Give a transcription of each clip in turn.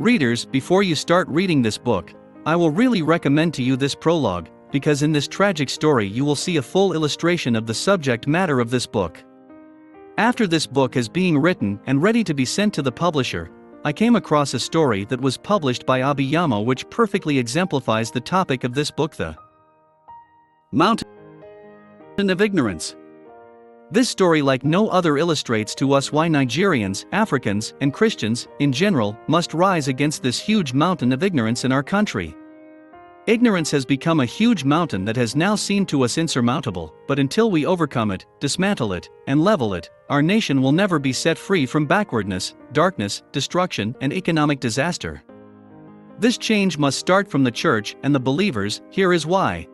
Readers, before you start reading this book, I will really recommend to you this prologue, because in this tragic story you will see a full illustration of the subject matter of this book. After this book is being written and ready to be sent to the publisher, I came across a story that was published by Adelaja which perfectly exemplifies the topic of this book, the Mountain of Ignorance. This story, like no other, illustrates to us why Nigerians, Africans, and Christians, in general, must rise against this huge mountain of ignorance in our country. Ignorance has become a huge mountain that has now seemed to us insurmountable, but until we overcome it, dismantle it, and level it, our nation will never be set free from backwardness, darkness, destruction, and economic disaster. This change must start from the church and the believers. Here is why.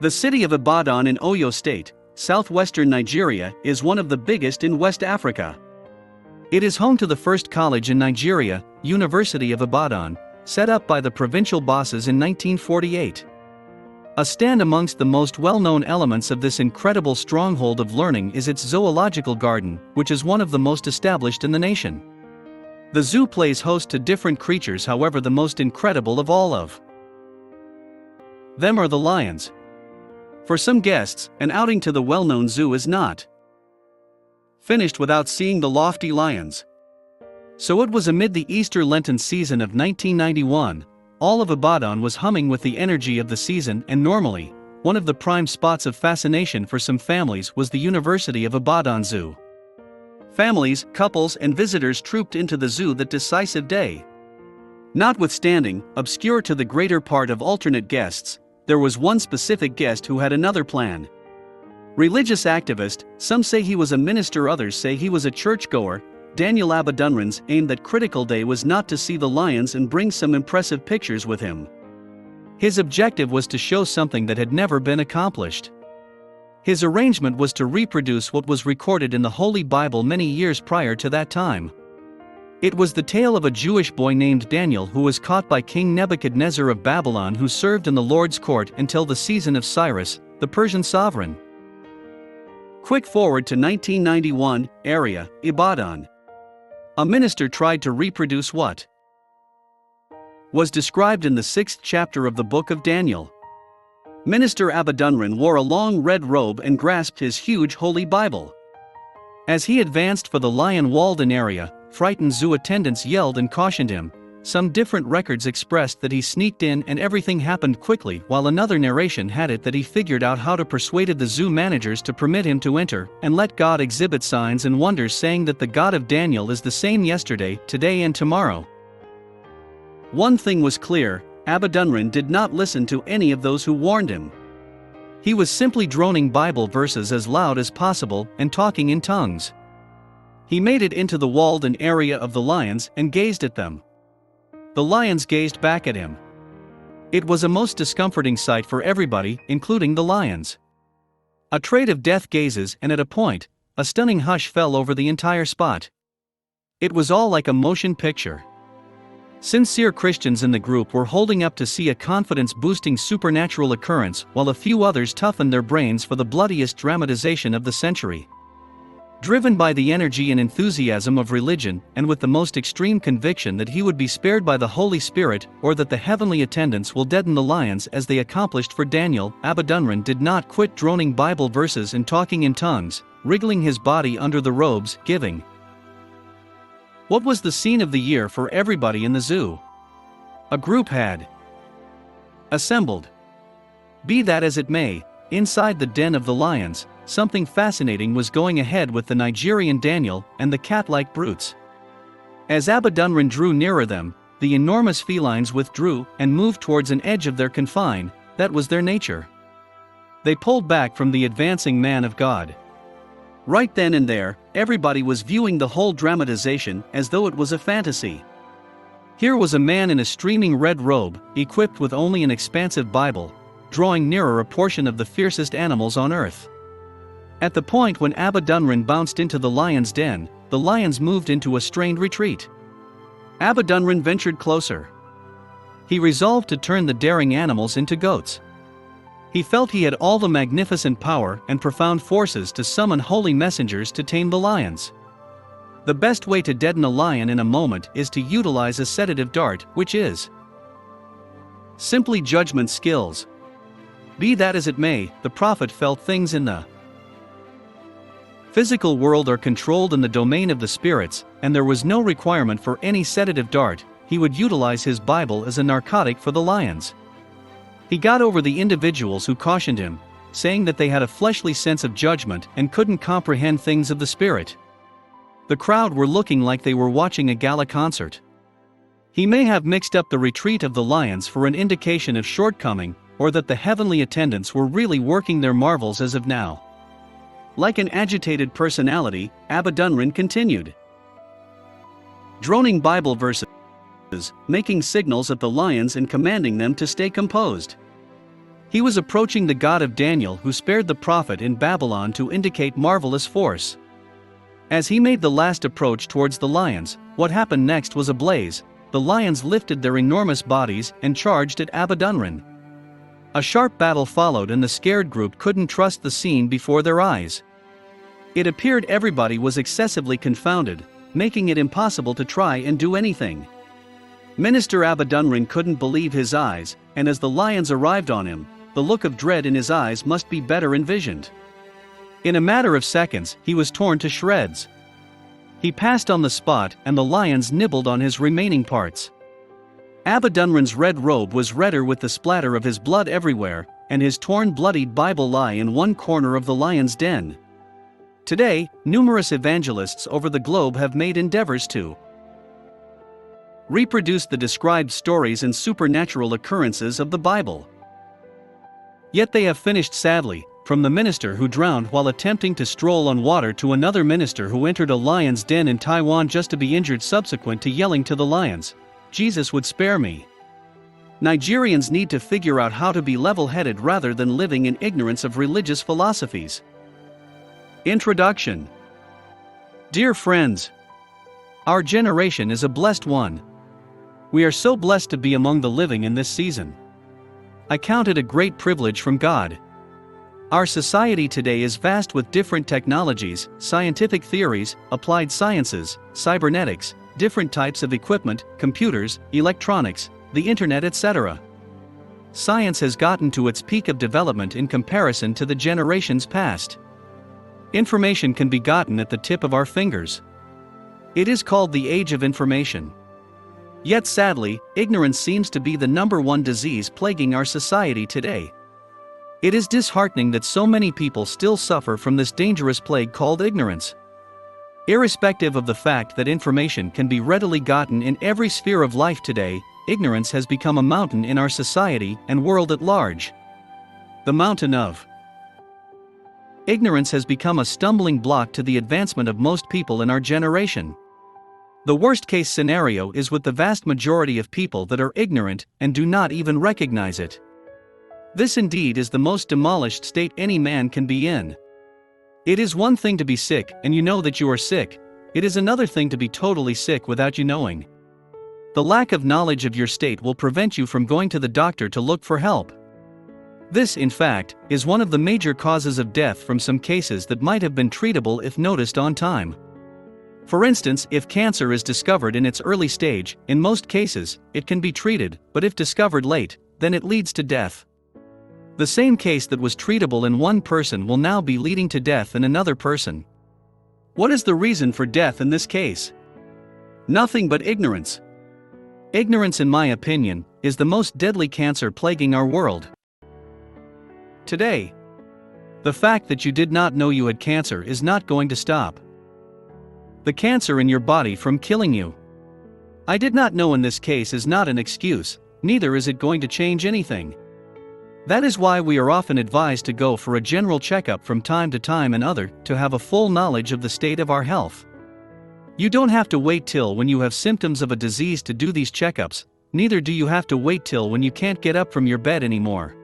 The city of Ibadan in Oyo State, southwestern Nigeria, is one of the biggest in West Africa. It is home to the first college in Nigeria, University of Ibadan, set up by the provincial bosses in 1948. A stand amongst the most well-known elements of this incredible stronghold of learning is its zoological garden, which is one of the most established in the nation. The zoo plays host to different creatures, however the most incredible of all of them are the lions. For some guests, an outing to the well-known zoo is not finished without seeing the lofty lions. So it was amid the Easter Lenten season of 1991, all of Ibadan was humming with the energy of the season, and normally, one of the prime spots of fascination for some families was the University of Ibadan Zoo. Families, couples, and visitors trooped into the zoo that decisive day. Notwithstanding, obscure to the greater part of alternate guests, there was one specific guest who had another plan. Religious activist, some say he was a minister, others say he was a churchgoer, Daniel Abadanran's aim that critical day was not to see the lions and bring some impressive pictures with him. His objective was to show something that had never been accomplished. His arrangement was to reproduce what was recorded in the Holy Bible many years prior to that time. It was the tale of a Jewish boy named Daniel who was caught by King Nebuchadnezzar of Babylon, who served in the Lord's court until the season of Cyrus, the Persian sovereign. Quick forward to 1991, area, Ibadan. A minister tried to reproduce what was described in the 6th chapter of the book of Daniel. Minister Abadanran wore a long red robe and grasped his huge holy Bible. As he advanced for the lion-walled-in area, frightened zoo attendants yelled and cautioned him. Some different records expressed that he sneaked in and everything happened quickly, while another narration had it that he figured out how to persuade the zoo managers to permit him to enter and let God exhibit signs and wonders, saying that the God of Daniel is the same yesterday, today, and tomorrow. One thing was clear: Abadanran did not listen to any of those who warned him. He was simply droning Bible verses as loud as possible and talking in tongues. He made it into the walled-in area of the lions and gazed at them. The lions gazed back at him. It was a most discomforting sight for everybody, including the lions. A trade of death gazes, and at a point, a stunning hush fell over the entire spot. It was all like a motion picture. Sincere Christians in the group were holding up to see a confidence-boosting supernatural occurrence, while a few others toughened their brains for the bloodiest dramatization of the century. Driven by the energy and enthusiasm of religion, and with the most extreme conviction that he would be spared by the Holy Spirit, or that the heavenly attendants will deaden the lions as they accomplished for Daniel, Abadanran did not quit droning Bible verses and talking in tongues, wriggling his body under the robes, giving. What was the scene of the year for everybody in the zoo? A group had assembled. Be that as it may, inside the den of the lions, something fascinating was going ahead with the Nigerian Daniel and the cat-like brutes. As Abadanran drew nearer them, the enormous felines withdrew and moved towards an edge of their confine. That was their nature. They pulled back from the advancing man of God. Right then and there, everybody was viewing the whole dramatization as though it was a fantasy. Here was a man in a streaming red robe, equipped with only an expansive Bible, drawing nearer a portion of the fiercest animals on earth. At the point when Abadanran bounced into the lion's den, the lions moved into a strained retreat. Abadanran ventured closer. He resolved to turn the daring animals into goats. He felt he had all the magnificent power and profound forces to summon holy messengers to tame the lions. The best way to deaden a lion in a moment is to utilize a sedative dart, which is simply judgment skills. Be that as it may, the prophet felt things in the physical world are controlled in the domain of the spirits, and there was no requirement for any sedative dart. He would utilize his Bible as a narcotic for the lions. He got over the individuals who cautioned him, saying that they had a fleshly sense of judgment and couldn't comprehend things of the spirit. The crowd were looking like they were watching a gala concert. He may have mixed up the retreat of the lions for an indication of shortcoming, or that the heavenly attendants were really working their marvels as of now. Like an agitated personality, Adelaja continued droning Bible verses, making signals at the lions and commanding them to stay composed. He was approaching the God of Daniel who spared the prophet in Babylon to indicate marvelous force. As he made the last approach towards the lions, what happened next was a blaze. The lions lifted their enormous bodies and charged at Adelaja. A sharp battle followed and the scared group couldn't trust the scene before their eyes. It appeared everybody was excessively confounded, making it impossible to try and do anything. Minister Adelaja couldn't believe his eyes, and as the lions arrived on him, the look of dread in his eyes must be better envisioned. In a matter of seconds, he was torn to shreds. He passed on the spot and the lions nibbled on his remaining parts. Adelaja's red robe was redder with the splatter of his blood everywhere, and his torn bloodied Bible lay in one corner of the lion's den. Today, numerous evangelists over the globe have made endeavors to reproduce the described stories and supernatural occurrences of the Bible. Yet they have finished sadly, from the minister who drowned while attempting to stroll on water to another minister who entered a lion's den in Taiwan just to be injured subsequent to yelling to the lions, "Jesus would spare me." Nigerians need to figure out how to be level-headed rather than living in ignorance of religious philosophies. Introduction. Dear friends, our generation is a blessed one. We are so blessed to be among the living in this season. I count it a great privilege from God. Our society today is vast with different technologies, scientific theories, applied sciences, cybernetics, different types of equipment, computers, electronics, the internet, etc. Science has gotten to its peak of development in comparison to the generations past. Information can be gotten at the tip of our fingers. It is called the age of information. Yet sadly, ignorance seems to be the #1 disease plaguing our society today. It is disheartening that so many people still suffer from this dangerous plague called ignorance. Irrespective of the fact that information can be readily gotten in every sphere of life today, ignorance has become a mountain in our society and world at large. The mountain of ignorance has become a stumbling block to the advancement of most people in our generation. The worst-case scenario is with the vast majority of people that are ignorant and do not even recognize it. This indeed is the most demolished state any man can be in. It is one thing to be sick and you know that you are sick. It is another thing to be totally sick without you knowing. The lack of knowledge of your state will prevent you from going to the doctor to look for help. This, in fact, is one of the major causes of death from some cases that might have been treatable if noticed on time. For instance, if cancer is discovered in its early stage, in most cases, it can be treated, but if discovered late, then it leads to death. The same case that was treatable in one person will now be leading to death in another person. What is the reason for death in this case? Nothing but ignorance. Ignorance, in my opinion, is the most deadly cancer plaguing our world today. The fact that you did not know you had cancer is not going to stop the cancer in your body from killing you. I did not know in this case is not an excuse, neither is it going to change anything. That is why we are often advised to go for a general checkup from time to time and to have a full knowledge of the state of our health. You don't have to wait till when you have symptoms of a disease to do these checkups, neither do you have to wait till when you can't get up from your bed anymore.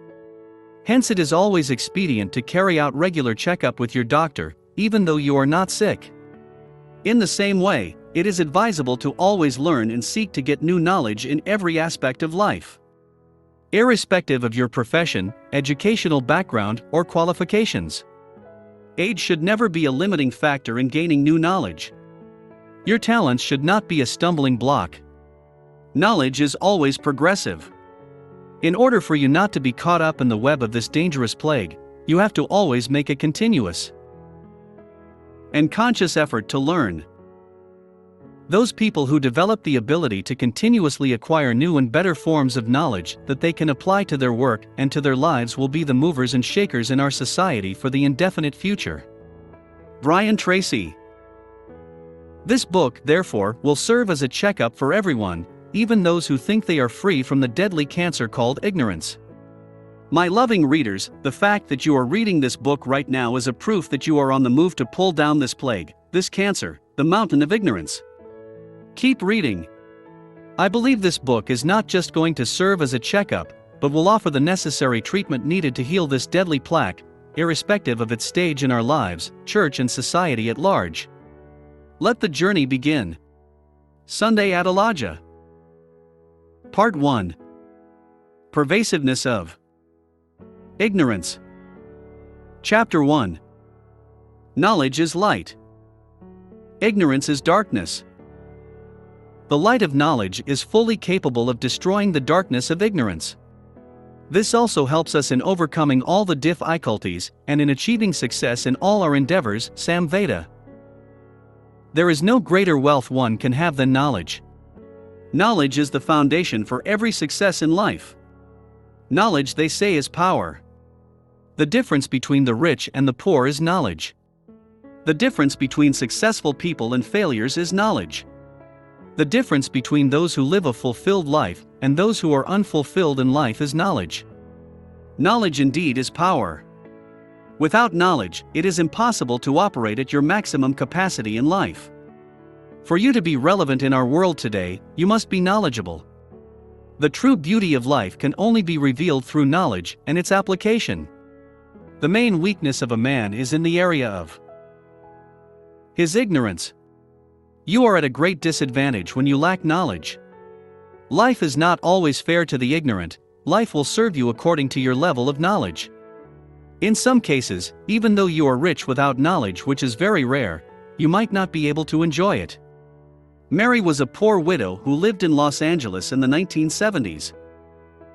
Hence it is always expedient to carry out regular checkup with your doctor, even though you are not sick. In the same way, it is advisable to always learn and seek to get new knowledge in every aspect of life, irrespective of your profession, educational background, or qualifications. Age should never be a limiting factor in gaining new knowledge. Your talents should not be a stumbling block. Knowledge is always progressive. In order for you not to be caught up in the web of this dangerous plague, you have to always make a continuous and conscious effort to learn. Those people who develop the ability to continuously acquire new and better forms of knowledge that they can apply to their work and to their lives will be the movers and shakers in our society for the indefinite future. Brian Tracy. This book, therefore, will serve as a checkup for everyone, even those who think they are free from the deadly cancer called ignorance. My loving readers, the fact that you are reading this book right now is a proof that you are on the move to pull down this plague, this cancer, the mountain of ignorance. Keep reading. I believe this book is not just going to serve as a checkup, but will offer the necessary treatment needed to heal this deadly plague, irrespective of its stage in our lives, church and society at large. Let the journey begin. Sunday Adelaja. Part 1. Pervasiveness of ignorance. Chapter 1. Knowledge is light. Ignorance is darkness. The light of knowledge is fully capable of destroying the darkness of ignorance. This also helps us in overcoming all the difficulties and in achieving success in all our endeavors. Samveda. There is no greater wealth one can have than knowledge. Knowledge is the foundation for every success in life. Knowledge, they say, is power. The difference between the rich and the poor is knowledge. The difference between successful people and failures is knowledge. The difference between those who live a fulfilled life and those who are unfulfilled in life is knowledge. Knowledge indeed is power. Without knowledge, it is impossible to operate at your maximum capacity in life. For you to be relevant in our world today, you must be knowledgeable. The true beauty of life can only be revealed through knowledge and its application. The main weakness of a man is in the area of his ignorance. You are at a great disadvantage when you lack knowledge. Life is not always fair to the ignorant. Life will serve you according to your level of knowledge. In some cases, even though you are rich without knowledge, which is very rare, you might not be able to enjoy it. Mary was a poor widow who lived in Los Angeles in the 1970s.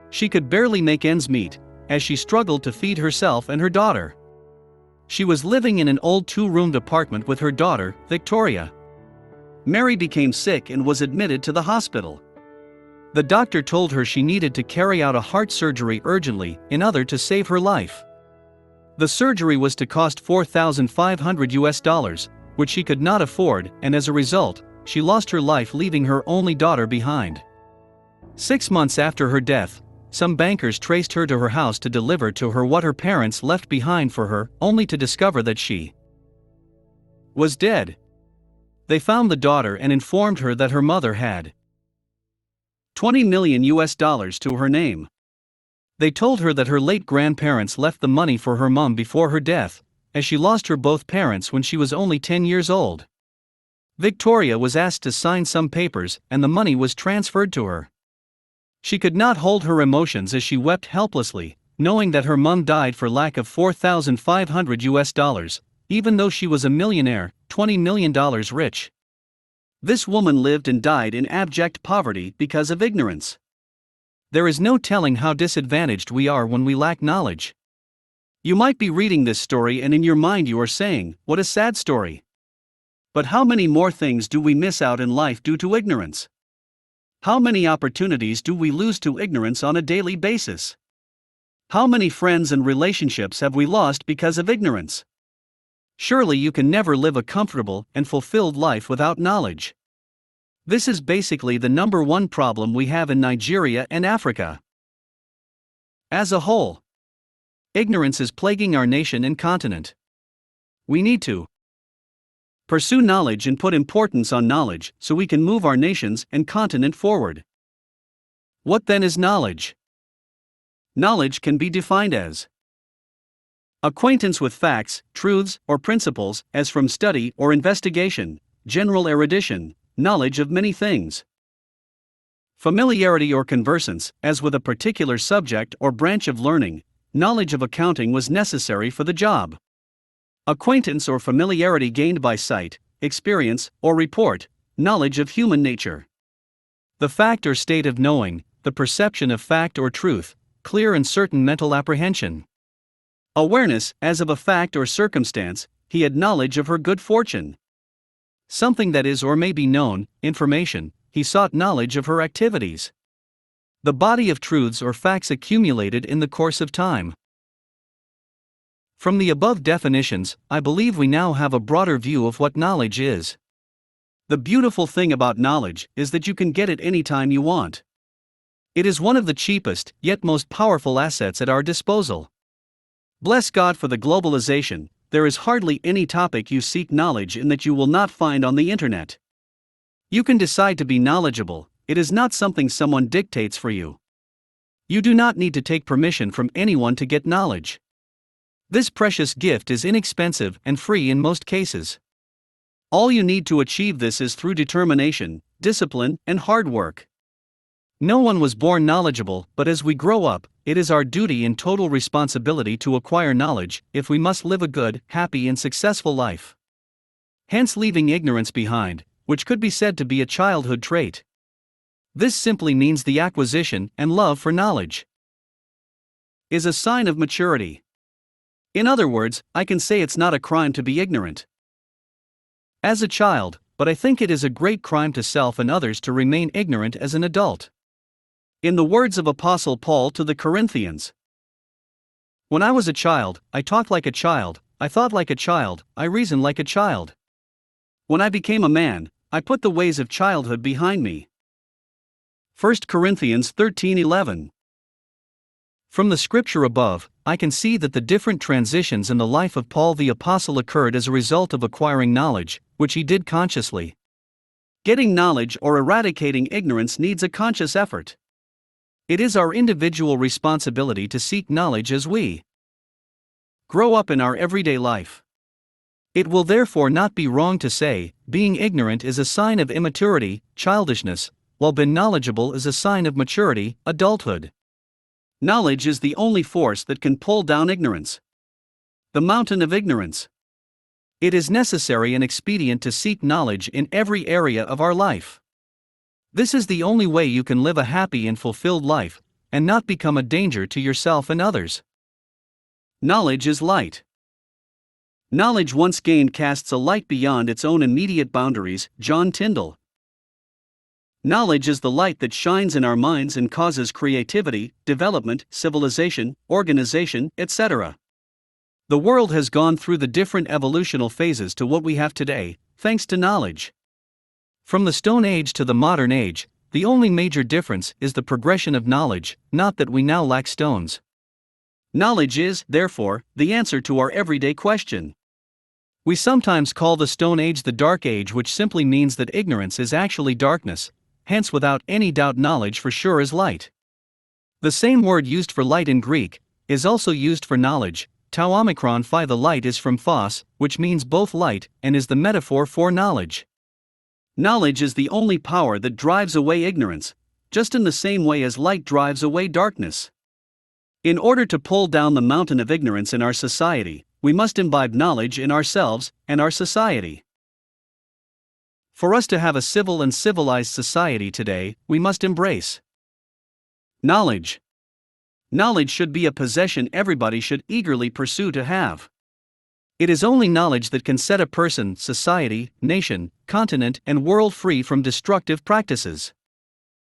She could barely make ends meet, as she struggled to feed herself and her daughter. She was living in an old two-roomed apartment with her daughter, Victoria. Mary became sick and was admitted to the hospital. The doctor told her she needed to carry out a heart surgery urgently in order to save her life. The surgery was to cost $4,500, which she could not afford, and as a result, she lost her life, leaving her only daughter behind. 6 months after her death, some bankers traced her to her house to deliver to her what her parents left behind for her, only to discover that she was dead. They found the daughter and informed her that her mother had $20 million to her name. They told her that her late grandparents left the money for her mom before her death, as she lost her both parents when she was only 10 years old. Victoria was asked to sign some papers and the money was transferred to her. She could not hold her emotions as she wept helplessly, knowing that her mom died for lack of $4,500, even though she was a millionaire, $20 million rich. This woman lived and died in abject poverty because of ignorance. There is no telling how disadvantaged we are when we lack knowledge. You might be reading this story and in your mind you are saying, "What a sad story." But how many more things do we miss out in life due to ignorance? How many opportunities do we lose to ignorance on a daily basis? How many friends and relationships have we lost because of ignorance? Surely you can never live a comfortable and fulfilled life without knowledge. This is basically the number one problem we have in Nigeria and Africa as a whole. Ignorance is plaguing our nation and continent. We need to pursue knowledge and put importance on knowledge so we can move our nations and continent forward. What then is knowledge? Knowledge can be defined as acquaintance with facts, truths, or principles, as from study or investigation, general erudition, knowledge of many things. Familiarity or conversance, as with a particular subject or branch of learning, knowledge of accounting was necessary for the job. Acquaintance or familiarity gained by sight, experience, or report, Knowledge of human nature. The fact or state of knowing, the perception of fact or truth, clear and certain mental apprehension. Awareness, as of a fact or circumstance, he had knowledge of her good fortune. Something that is or may be known, information, he sought knowledge of her activities. The body of truths or facts accumulated in the course of time. From the above definitions, I believe we now have a broader view of what knowledge is. The beautiful thing about knowledge is that you can get it anytime you want. It is one of the cheapest, yet most powerful assets at our disposal. Bless God for the globalization, there is hardly any topic you seek knowledge in that you will not find on the internet. You can decide to be knowledgeable, it is not something someone dictates for you. You do not need to take permission from anyone to get knowledge. This precious gift is inexpensive and free in most cases. All you need to achieve this is through determination, discipline, and hard work. No one was born knowledgeable, but as we grow up, it is our duty and total responsibility to acquire knowledge, if we must live a good, happy, and successful life. Hence leaving ignorance behind, which could be said to be a childhood trait. This simply means the acquisition and love for knowledge is a sign of maturity. In other words, I can say it's not a crime to be ignorant as a child, but I think it is a great crime to self and others to remain ignorant as an adult. In the words of Apostle Paul to the Corinthians, "When I was a child, I talked like a child, I thought like a child, I reasoned like a child. When I became a man, I put the ways of childhood behind me." 1 Corinthians 13:11. From the scripture above, I can see that the different transitions in the life of Paul the Apostle occurred as a result of acquiring knowledge, which he did consciously. Getting knowledge or eradicating ignorance needs a conscious effort. It is our individual responsibility to seek knowledge as we grow up in our everyday life. It will therefore not be wrong to say, being ignorant is a sign of immaturity, childishness, while being knowledgeable is a sign of maturity, adulthood. Knowledge is the only force that can pull down ignorance, the mountain of ignorance. It is necessary and expedient to seek knowledge in every area of our life. This is the only way you can live a happy and fulfilled life, and not become a danger to yourself and others. Knowledge is light. Knowledge once gained casts a light beyond its own immediate boundaries. John Tyndall. Knowledge is the light that shines in our minds and causes creativity, development, civilization, organization, etc. The world has gone through the different evolutional phases to what we have today, thanks to knowledge. From the Stone Age to the modern age, the only major difference is the progression of knowledge, not that we now lack stones. Knowledge is, therefore, the answer to our everyday question. We sometimes call the Stone Age the Dark Age, which simply means that ignorance is actually darkness, hence without any doubt knowledge for sure is light. The same word used for light in Greek is also used for knowledge. Tau omicron phi, the light is from phos, which means both light, and is the metaphor for knowledge. Knowledge is the only power that drives away ignorance, just in the same way as light drives away darkness. In order to pull down the mountain of ignorance in our society, we must imbibe knowledge in ourselves and our society. For us to have a civil and civilized society today, we must embrace knowledge. Knowledge should be a possession everybody should eagerly pursue to have. It is only knowledge that can set a person, society, nation, continent, and world free from destructive practices.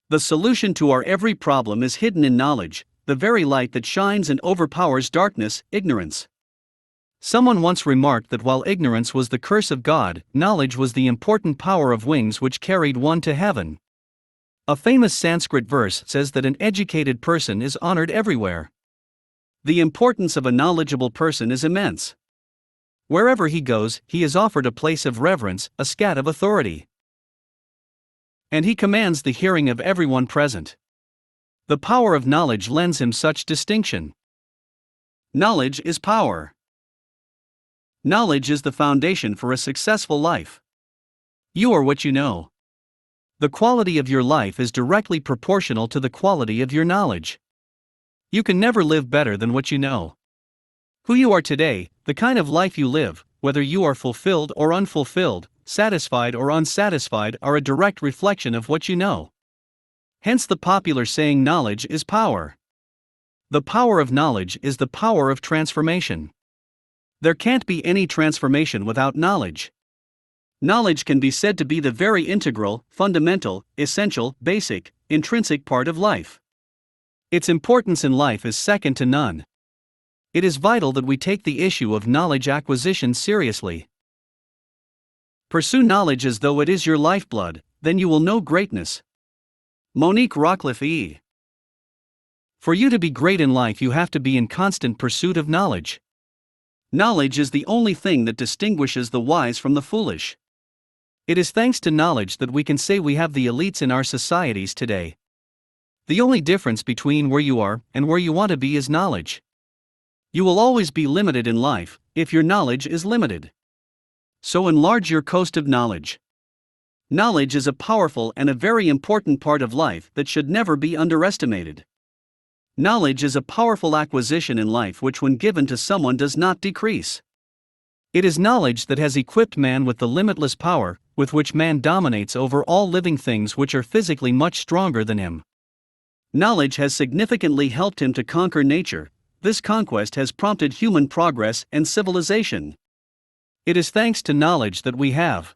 The solution to our every problem is hidden in knowledge, the very light that shines and overpowers darkness, ignorance. Someone once remarked that while ignorance was the curse of God, knowledge was the important power of wings which carried one to heaven. A famous Sanskrit verse says that an educated person is honored everywhere. The importance of a knowledgeable person is immense. Wherever he goes, he is offered a place of reverence, a scat of authority. And he commands the hearing of everyone present. The power of knowledge lends him such distinction. Knowledge is power. Knowledge is the foundation for a successful life. You are what you know. The quality of your life is directly proportional to the quality of your knowledge. You can never live better than what you know. Who you are today, the kind of life you live, whether you are fulfilled or unfulfilled, satisfied or unsatisfied are a direct reflection of what you know. Hence the popular saying, knowledge is power. The power of knowledge is the power of transformation. There can't be any transformation without knowledge. Knowledge can be said to be the very integral, fundamental, essential, basic, intrinsic part of life. Its importance in life is second to none. It is vital that we take the issue of knowledge acquisition seriously. Pursue knowledge as though it is your lifeblood, then you will know greatness. Monique Rockcliffe E. For you to be great in life, you have to be in constant pursuit of knowledge. Knowledge is the only thing that distinguishes the wise from the foolish. It is thanks to knowledge that we can say we have the elites in our societies today. The only difference between where you are and where you want to be is knowledge. You will always be limited in life if your knowledge is limited. So enlarge your coast of knowledge. Knowledge is a powerful and a very important part of life that should never be underestimated. Knowledge is a powerful acquisition in life which, when given to someone, does not decrease. It is knowledge that has equipped man with the limitless power with which man dominates over all living things which are physically much stronger than him. Knowledge has significantly helped him to conquer nature. This conquest has prompted human progress and civilization. It is thanks to knowledge that we have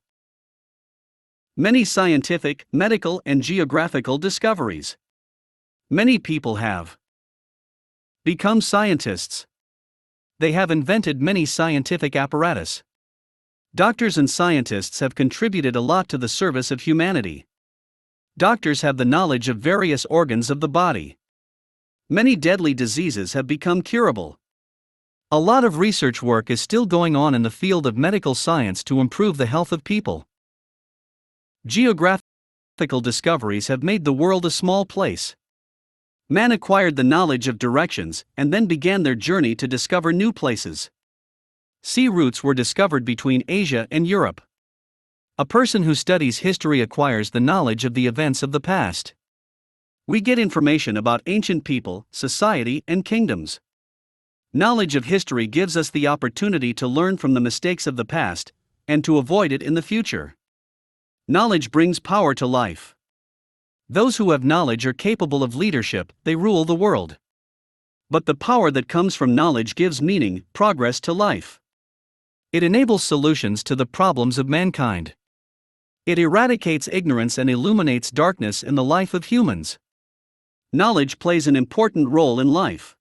many scientific, medical, and geographical discoveries. Many people have become scientists. They have invented many scientific apparatus. Doctors and scientists have contributed a lot to the service of humanity. Doctors have the knowledge of various organs of the body. Many deadly diseases have become curable. A lot of research work is still going on in the field of medical science to improve the health of people. Geographical discoveries have made the world a small place. Man acquired the knowledge of directions and then began their journey to discover new places. Sea routes were discovered between Asia and Europe. A person who studies history acquires the knowledge of the events of the past. We get information about ancient people, society, and kingdoms. Knowledge of history gives us the opportunity to learn from the mistakes of the past and to avoid it in the future. Knowledge brings power to life. Those who have knowledge are capable of leadership, they rule the world. But the power that comes from knowledge gives meaning, progress to life. It enables solutions to the problems of mankind. It eradicates ignorance and illuminates darkness in the life of humans. Knowledge plays an important role in life.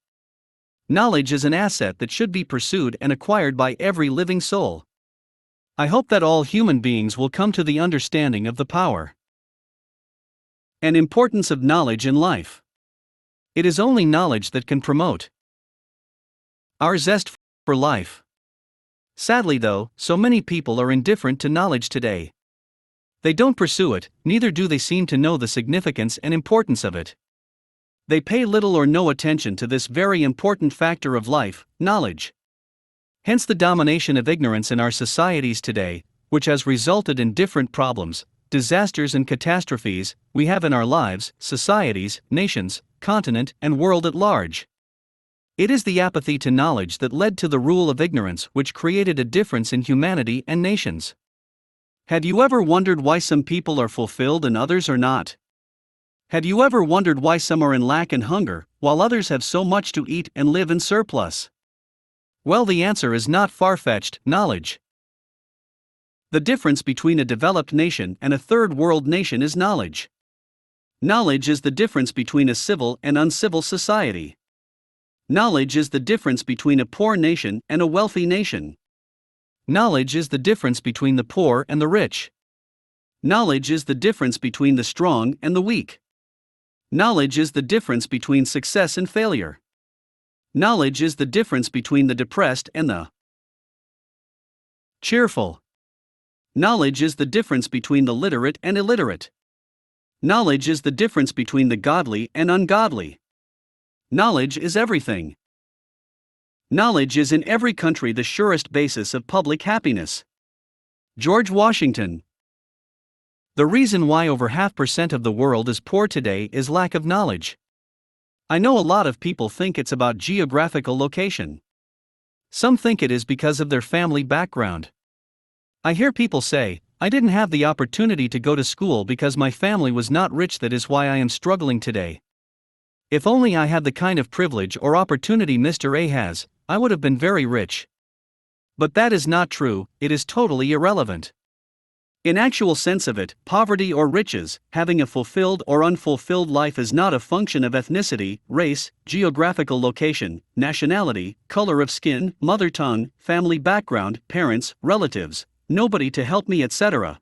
Knowledge is an asset that should be pursued and acquired by every living soul. I hope that all human beings will come to the understanding of the power and importance of knowledge in life. It is only knowledge that can promote our zest for life. Sadly, though, so many people are indifferent to knowledge today. They don't pursue it, neither do they seem to know the significance and importance of it. They pay little or no attention to this very important factor of life, knowledge. Hence the domination of ignorance in our societies today, which has resulted in different problems, disasters and catastrophes we have in our lives, societies, nations, continent, and world at large. It is the apathy to knowledge that led to the rule of ignorance which created a difference in humanity and nations. Have you ever wondered why some people are fulfilled and others are not? Have you ever wondered why some are in lack and hunger, while others have so much to eat and live in surplus? Well, the answer is not far-fetched: knowledge. The difference between a developed nation and a third world nation is knowledge. Knowledge is the difference between a civil and uncivil society. Knowledge is the difference between a poor nation and a wealthy nation. Knowledge is the difference between the poor and the rich. Knowledge is the difference between the strong and the weak. Knowledge is the difference between success and failure. Knowledge is the difference between the depressed and the cheerful. Knowledge is the difference between the literate and illiterate. Knowledge is the difference between the godly and ungodly. Knowledge is everything. Knowledge is in every country the surest basis of public happiness. George Washington. The reason why over 0.5% of the world is poor today is lack of knowledge. I know a lot of people think it's about geographical location. Some think it is because of their family background. I hear people say, I didn't have the opportunity to go to school because my family was not rich. That is why I am struggling today. If only I had the kind of privilege or opportunity Mr. A has, I would have been very rich. But that is not true, it is totally irrelevant. In actual sense of it, poverty or riches, having a fulfilled or unfulfilled life is not a function of ethnicity, race, geographical location, nationality, color of skin, mother tongue, family background, parents, relatives, nobody to help me, etc.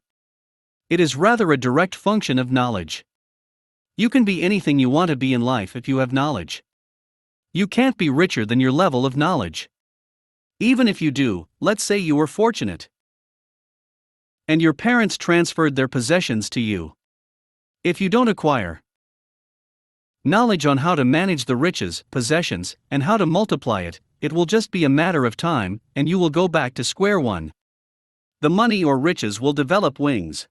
It is rather a direct function of knowledge. You can be anything you want to be in life if you have knowledge. You can't be richer than your level of knowledge. Even if you do, let's say you were fortunate, and your parents transferred their possessions to you. If you don't acquire knowledge on how to manage the riches, possessions, and how to multiply it, it will just be a matter of time, and you will go back to square one. The money or riches will develop wings.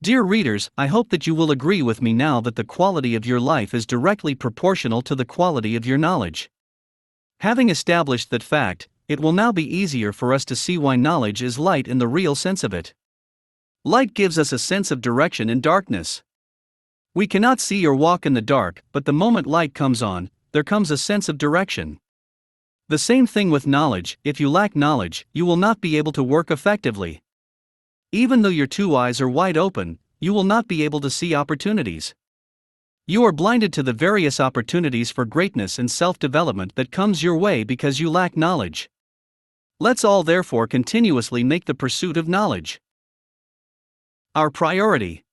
Dear readers, I hope that you will agree with me now that the quality of your life is directly proportional to the quality of your knowledge. Having established that fact, it will now be easier for us to see why knowledge is light in the real sense of it. Light gives us a sense of direction in darkness. We cannot see or walk in the dark, but the moment light comes on, there comes a sense of direction. The same thing with knowledge. If you lack knowledge, you will not be able to work effectively. Even though your two eyes are wide open, you will not be able to see opportunities. You are blinded to the various opportunities for greatness and self-development that comes your way because you lack knowledge. Let's all therefore continuously make the pursuit of knowledge our priority.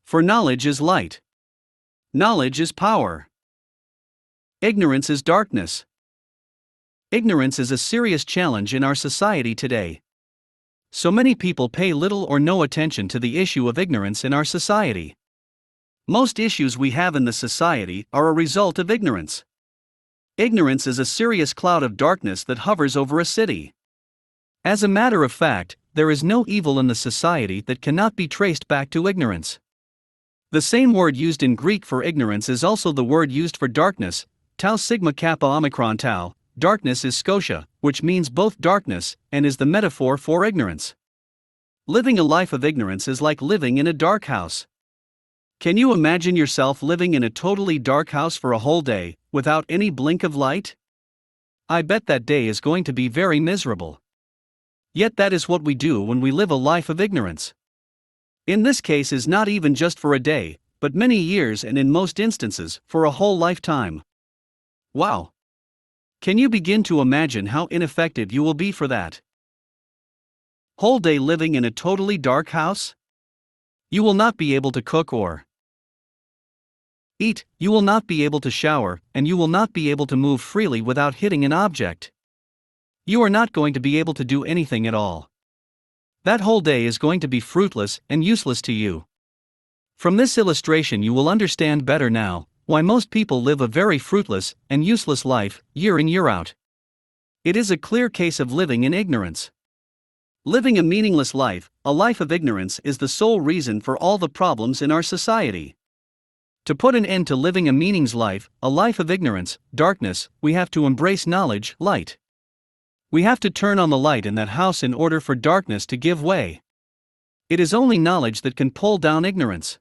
For knowledge is light. Knowledge is power. Ignorance is darkness. Ignorance is a serious challenge in our society today. So many people pay little or no attention to the issue of ignorance in our society. Most issues we have in the society are a result of ignorance. Ignorance is a serious cloud of darkness that hovers over a city. As a matter of fact, there is no evil in the society that cannot be traced back to ignorance. The same word used in Greek for ignorance is also the word used for darkness, tau sigma kappa omicron tau. Darkness is Scotia, which means both darkness, and is the metaphor for ignorance. Living a life of ignorance is like living in a dark house. Can you imagine yourself living in a totally dark house for a whole day, without any blink of light? I bet that day is going to be very miserable. Yet that is what we do when we live a life of ignorance. In this case is not even just for a day, but many years, and in most instances, for a whole lifetime. Wow! Can you begin to imagine how ineffective you will be for that whole day living in a totally dark house? You will not be able to cook or eat, you will not be able to shower, and you will not be able to move freely without hitting an object. You are not going to be able to do anything at all. That whole day is going to be fruitless and useless to you. From this illustration you will understand better now why most people live a very fruitless and useless life, year in year out. It is a clear case of living in ignorance. Living a meaningless life, a life of ignorance, is the sole reason for all the problems in our society. To put an end to living a meaningless life, a life of ignorance, darkness, we have to embrace knowledge, light. We have to turn on the light in that house in order for darkness to give way. It is only knowledge that can pull down ignorance.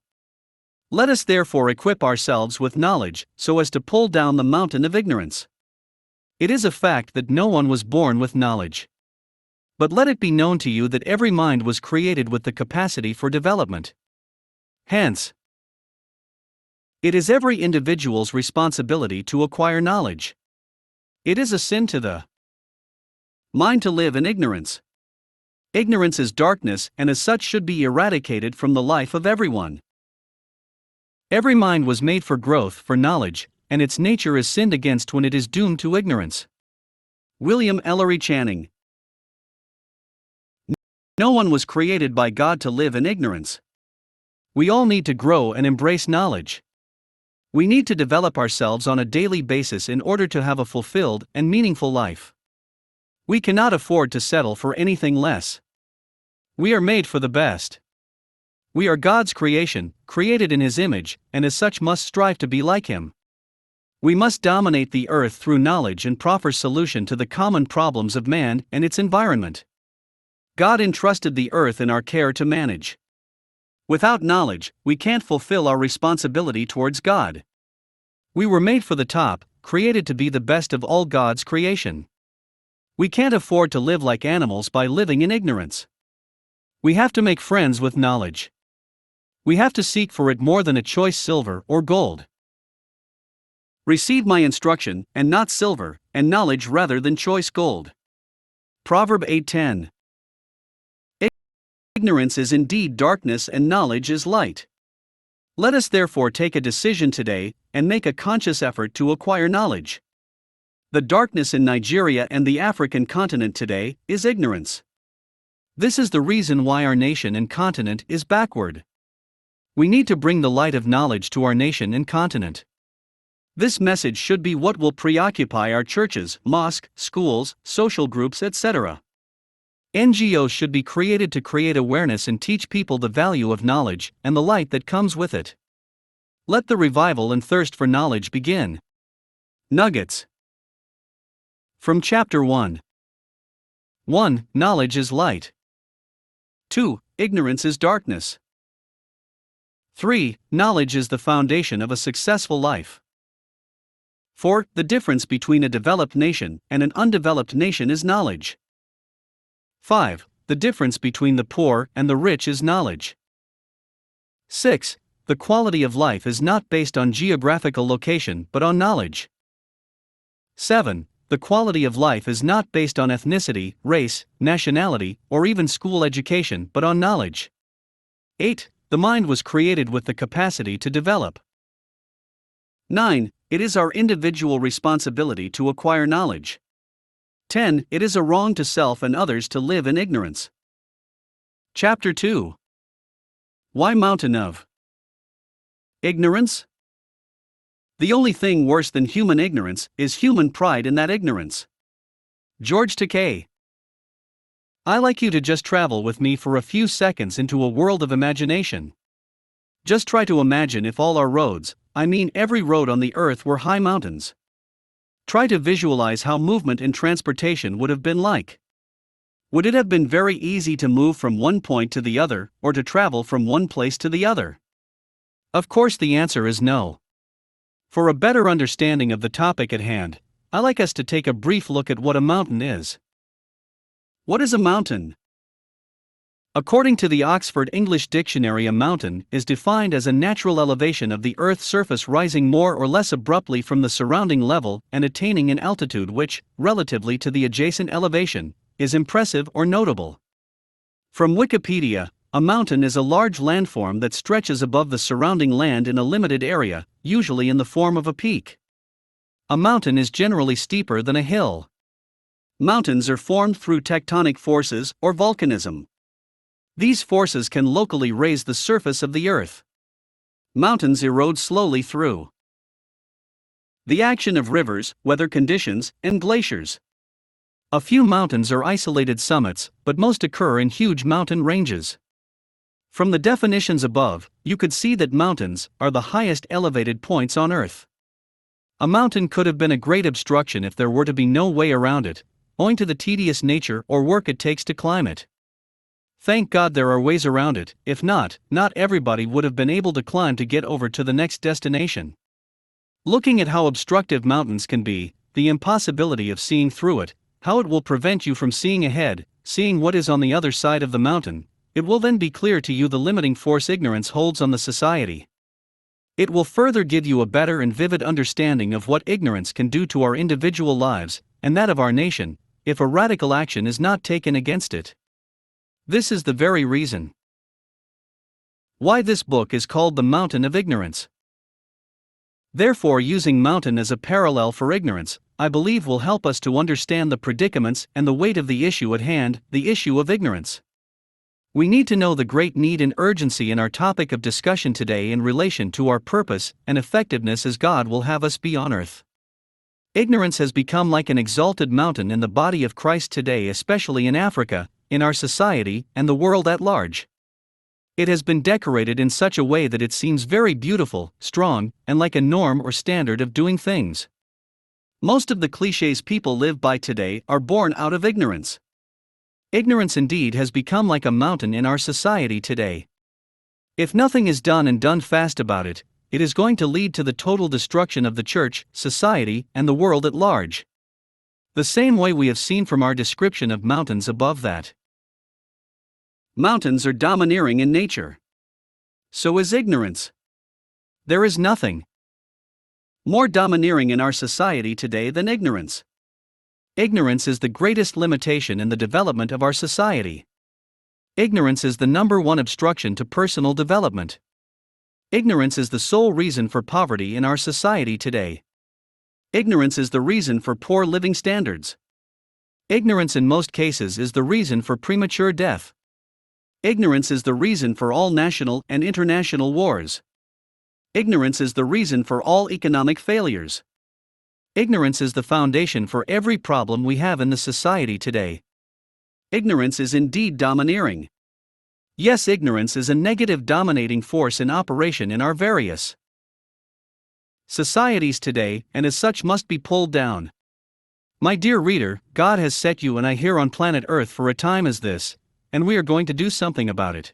Let us therefore equip ourselves with knowledge, so as to pull down the mountain of ignorance. It is a fact that no one was born with knowledge. But let it be known to you that every mind was created with the capacity for development. Hence, it is every individual's responsibility to acquire knowledge. It is a sin to the mind to live in ignorance. Ignorance is darkness, and as such should be eradicated from the life of everyone. Every mind was made for growth, for knowledge, and its nature is sinned against when it is doomed to ignorance. William Ellery Channing. No one was created by God to live in ignorance. We all need to grow and embrace knowledge. We need to develop ourselves on a daily basis in order to have a fulfilled and meaningful life. We cannot afford to settle for anything less. We are made for the best. We are God's creation, created in His image, and as such must strive to be like Him. We must dominate the earth through knowledge and proper solution to the common problems of man and its environment. God entrusted the earth in our care to manage. Without knowledge, we can't fulfill our responsibility towards God. We were made for the top, created to be the best of all God's creation. We can't afford to live like animals by living in ignorance. We have to make friends with knowledge. We have to seek for it more than a choice silver or gold. Receive my instruction, and not silver, and knowledge rather than choice gold. Proverb 8:10. Ignorance is indeed darkness and knowledge is light. Let us therefore take a decision today, and make a conscious effort to acquire knowledge. The darkness in Nigeria and the African continent today is ignorance. This is the reason why our nation and continent is backward. We need to bring the light of knowledge to our nation and continent. This message should be what will preoccupy our churches, mosques, schools, social groups, etc. NGOs should be created to create awareness and teach people the value of knowledge and the light that comes with it. Let the revival and thirst for knowledge begin. Nuggets from Chapter 1. 1. Knowledge is light. 2. Ignorance is darkness. 3. Knowledge is the foundation of a successful life. 4. The difference between a developed nation and an undeveloped nation is knowledge. 5. The difference between the poor and the rich is knowledge. 6. The quality of life is not based on geographical location but on knowledge. 7. The quality of life is not based on ethnicity, race, nationality, or even school education but on knowledge. 8. The mind was created with the capacity to develop. 9. It is our individual responsibility to acquire knowledge. 10. It is a wrong to self and others to live in ignorance. Chapter 2. Why mountain of ignorance? The only thing worse than human ignorance is human pride in that ignorance. George Takei. I like you to just travel with me for a few seconds into a world of imagination. Just try to imagine if all our roads, I mean every road on the earth, were high mountains. Try to visualize how movement and transportation would have been like. Would it have been very easy to move from one point to the other, or to travel from one place to the other? Of course, the answer is no. For a better understanding of the topic at hand, I like us to take a brief look at what a mountain is. What is a mountain? According to the Oxford English Dictionary, a mountain is defined as a natural elevation of the Earth's surface rising more or less abruptly from the surrounding level and attaining an altitude which, relatively to the adjacent elevation, is impressive or notable. From Wikipedia, a mountain is a large landform that stretches above the surrounding land in a limited area, usually in the form of a peak. A mountain is generally steeper than a hill. Mountains are formed through tectonic forces or volcanism. These forces can locally raise the surface of the earth. Mountains erode slowly through the action of rivers, weather conditions, and glaciers. A few mountains are isolated summits, but most occur in huge mountain ranges. From the definitions above, you could see that mountains are the highest elevated points on Earth. A mountain could have been a great obstruction if there were to be no way around it, owing to the tedious nature or work it takes to climb it. Thank God there are ways around it, if not, not everybody would have been able to climb to get over to the next destination. Looking at how obstructive mountains can be, the impossibility of seeing through it, how it will prevent you from seeing ahead, seeing what is on the other side of the mountain, it will then be clear to you the limiting force ignorance holds on the society. It will further give you a better and vivid understanding of what ignorance can do to our individual lives, and that of our nation, if a radical action is not taken against it. This is the very reason why this book is called The Mountain of Ignorance. Therefore, using mountain as a parallel for ignorance, I believe will help us to understand the predicaments and the weight of the issue at hand, the issue of ignorance. We need to know the great need and urgency in our topic of discussion today in relation to our purpose and effectiveness as God will have us be on earth. Ignorance has become like an exalted mountain in the body of Christ today, especially in Africa, in our society, and the world at large. It has been decorated in such a way that it seems very beautiful, strong, and like a norm or standard of doing things. Most of the clichés people live by today are born out of ignorance. Ignorance indeed has become like a mountain in our society today. If nothing is done and done fast about it, it is going to lead to the total destruction of the church, society, and the world at large. The same way we have seen from our description of mountains above that. Mountains are domineering in nature. So is ignorance. There is nothing more domineering in our society today than ignorance. Ignorance is the greatest limitation in the development of our society. Ignorance is the number one obstruction to personal development. Ignorance is the sole reason for poverty in our society today. Ignorance is the reason for poor living standards. Ignorance in most cases is the reason for premature death. Ignorance is the reason for all national and international wars. Ignorance is the reason for all economic failures. Ignorance is the foundation for every problem we have in the society today. Ignorance is indeed domineering. Yes, ignorance is a negative dominating force in operation in our various societies today, and as such must be pulled down. My dear reader, God has set you and I here on planet Earth for a time as this, and we are going to do something about it.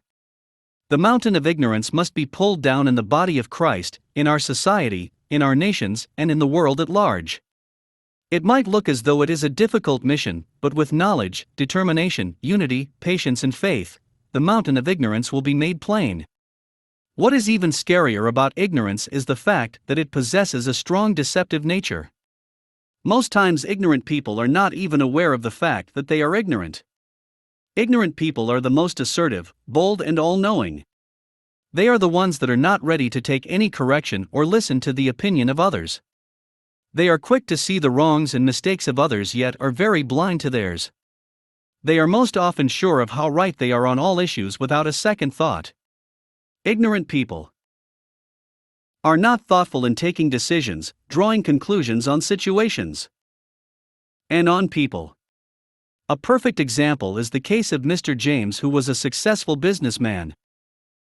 The mountain of ignorance must be pulled down in the body of Christ, in our society, in our nations, and in the world at large. It might look as though it is a difficult mission, but with knowledge, determination, unity, patience, and faith, the mountain of ignorance will be made plain. What is even scarier about ignorance is the fact that it possesses a strong deceptive nature. Most times, ignorant people are not even aware of the fact that they are ignorant. Ignorant people are the most assertive, bold, and all-knowing. They are the ones that are not ready to take any correction or listen to the opinion of others. They are quick to see the wrongs and mistakes of others, yet are very blind to theirs. They are most often sure of how right they are on all issues without a second thought. Ignorant people are not thoughtful in taking decisions, drawing conclusions on situations, and on people. A perfect example is the case of Mr. James, who was a successful businessman.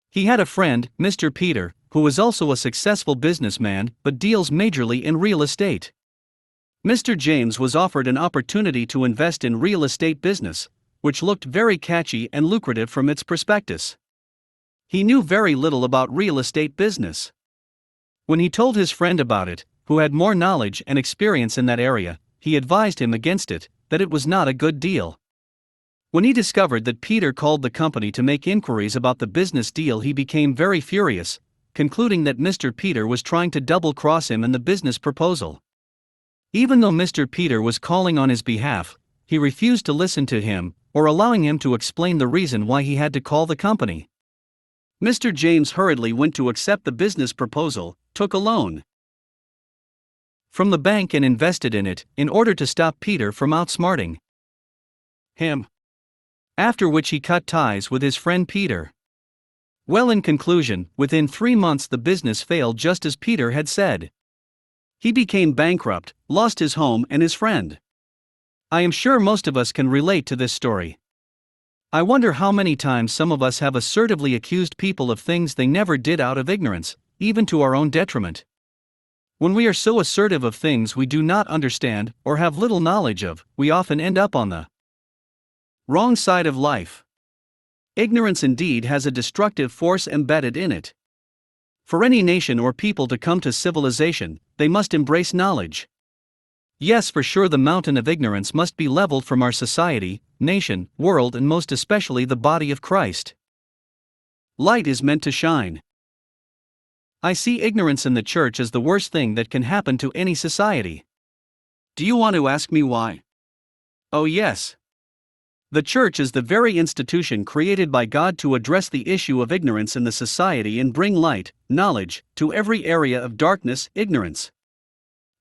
He had a friend, Mr. Peter, who was also a successful businessman but deals majorly in real estate. Mr. James was offered an opportunity to invest in real estate business, which looked very catchy and lucrative from its prospectus. He knew very little about real estate business. When he told his friend about it, who had more knowledge and experience in that area, he advised him against it, that it was not a good deal. When he discovered that Peter called the company to make inquiries about the business deal, he became very furious, concluding that Mr. Peter was trying to double-cross him in the business proposal. Even though Mr. Peter was calling on his behalf, he refused to listen to him, or allowing him to explain the reason why he had to call the company. Mr. James hurriedly went to accept the business proposal, took a loan from the bank and invested in it, in order to stop Peter from outsmarting him. After which he cut ties with his friend Peter. Well, in conclusion, within 3 months the business failed just as Peter had said. He became bankrupt, lost his home and his friend. I am sure most of us can relate to this story. I wonder how many times some of us have assertively accused people of things they never did out of ignorance, even to our own detriment. When we are so assertive of things we do not understand or have little knowledge of, we often end up on the wrong side of life. Ignorance indeed has a destructive force embedded in it. For any nation or people to come to civilization, they must embrace knowledge. Yes, for sure, the mountain of ignorance must be leveled from our society, nation, world, and most especially the body of Christ. Light is meant to shine. I see ignorance in the church as the worst thing that can happen to any society. Do you want to ask me why? Oh yes. The church is the very institution created by God to address the issue of ignorance in the society and bring light, knowledge, to every area of darkness, ignorance.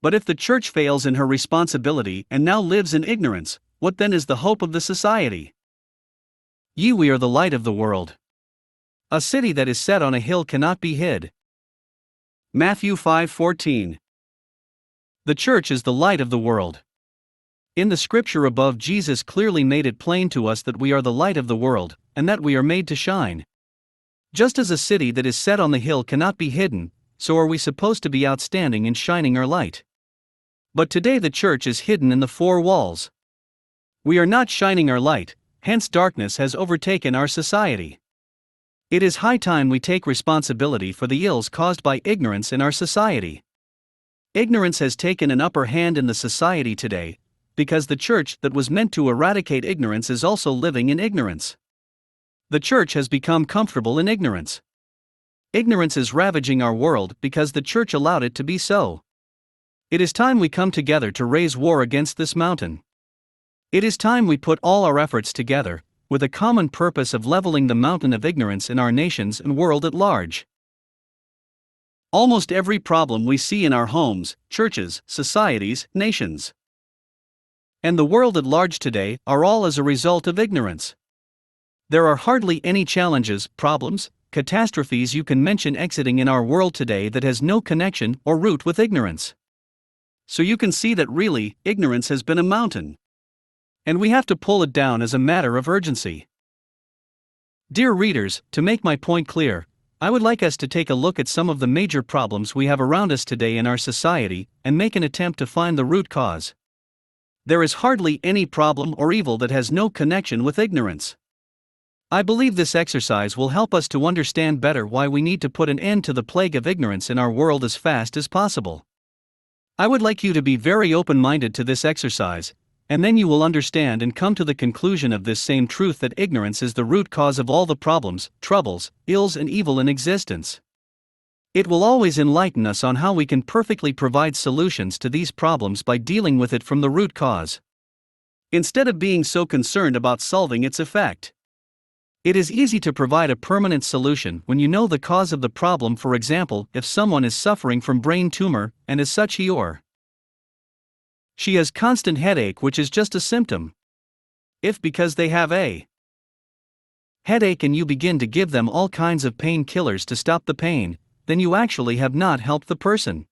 But if the church fails in her responsibility and now lives in ignorance, what then is the hope of the society? We are the light of the world. A city that is set on a hill cannot be hid. Matthew 5:14. The church is the light of the world. In the scripture above, Jesus clearly made it plain to us that we are the light of the world, and that we are made to shine. Just as a city that is set on the hill cannot be hidden, so are we supposed to be outstanding in shining our light. But today the church is hidden in the four walls. We are not shining our light, hence darkness has overtaken our society. It is high time we take responsibility for the ills caused by ignorance in our society. Ignorance has taken an upper hand in the society today, because the church that was meant to eradicate ignorance is also living in ignorance. The church has become comfortable in ignorance. Ignorance is ravaging our world because the church allowed it to be so. It is time we come together to raise war against this mountain. It is time we put all our efforts together, with a common purpose of leveling the mountain of ignorance in our nations and world at large. Almost every problem we see in our homes, churches, societies, nations, and the world at large today are all as a result of ignorance. There are hardly any challenges, problems, catastrophes you can mention exiting in our world today that has no connection or root with ignorance. So you can see that really, ignorance has been a mountain. And we have to pull it down as a matter of urgency. Dear readers, to make my point clear, I would like us to take a look at some of the major problems we have around us today in our society and make an attempt to find the root cause. There is hardly any problem or evil that has no connection with ignorance. I believe this exercise will help us to understand better why we need to put an end to the plague of ignorance in our world as fast as possible. I would like you to be very open-minded to this exercise, and then you will understand and come to the conclusion of this same truth that ignorance is the root cause of all the problems, troubles, ills and evil in existence. It will always enlighten us on how we can perfectly provide solutions to these problems by dealing with it from the root cause, instead of being so concerned about solving its effect. It is easy to provide a permanent solution when you know the cause of the problem. For example, if someone is suffering from brain tumor, and as such he or she has constant headache, which is just a symptom. If because they have a headache and you begin to give them all kinds of painkillers to stop the pain, then you actually have not helped the person.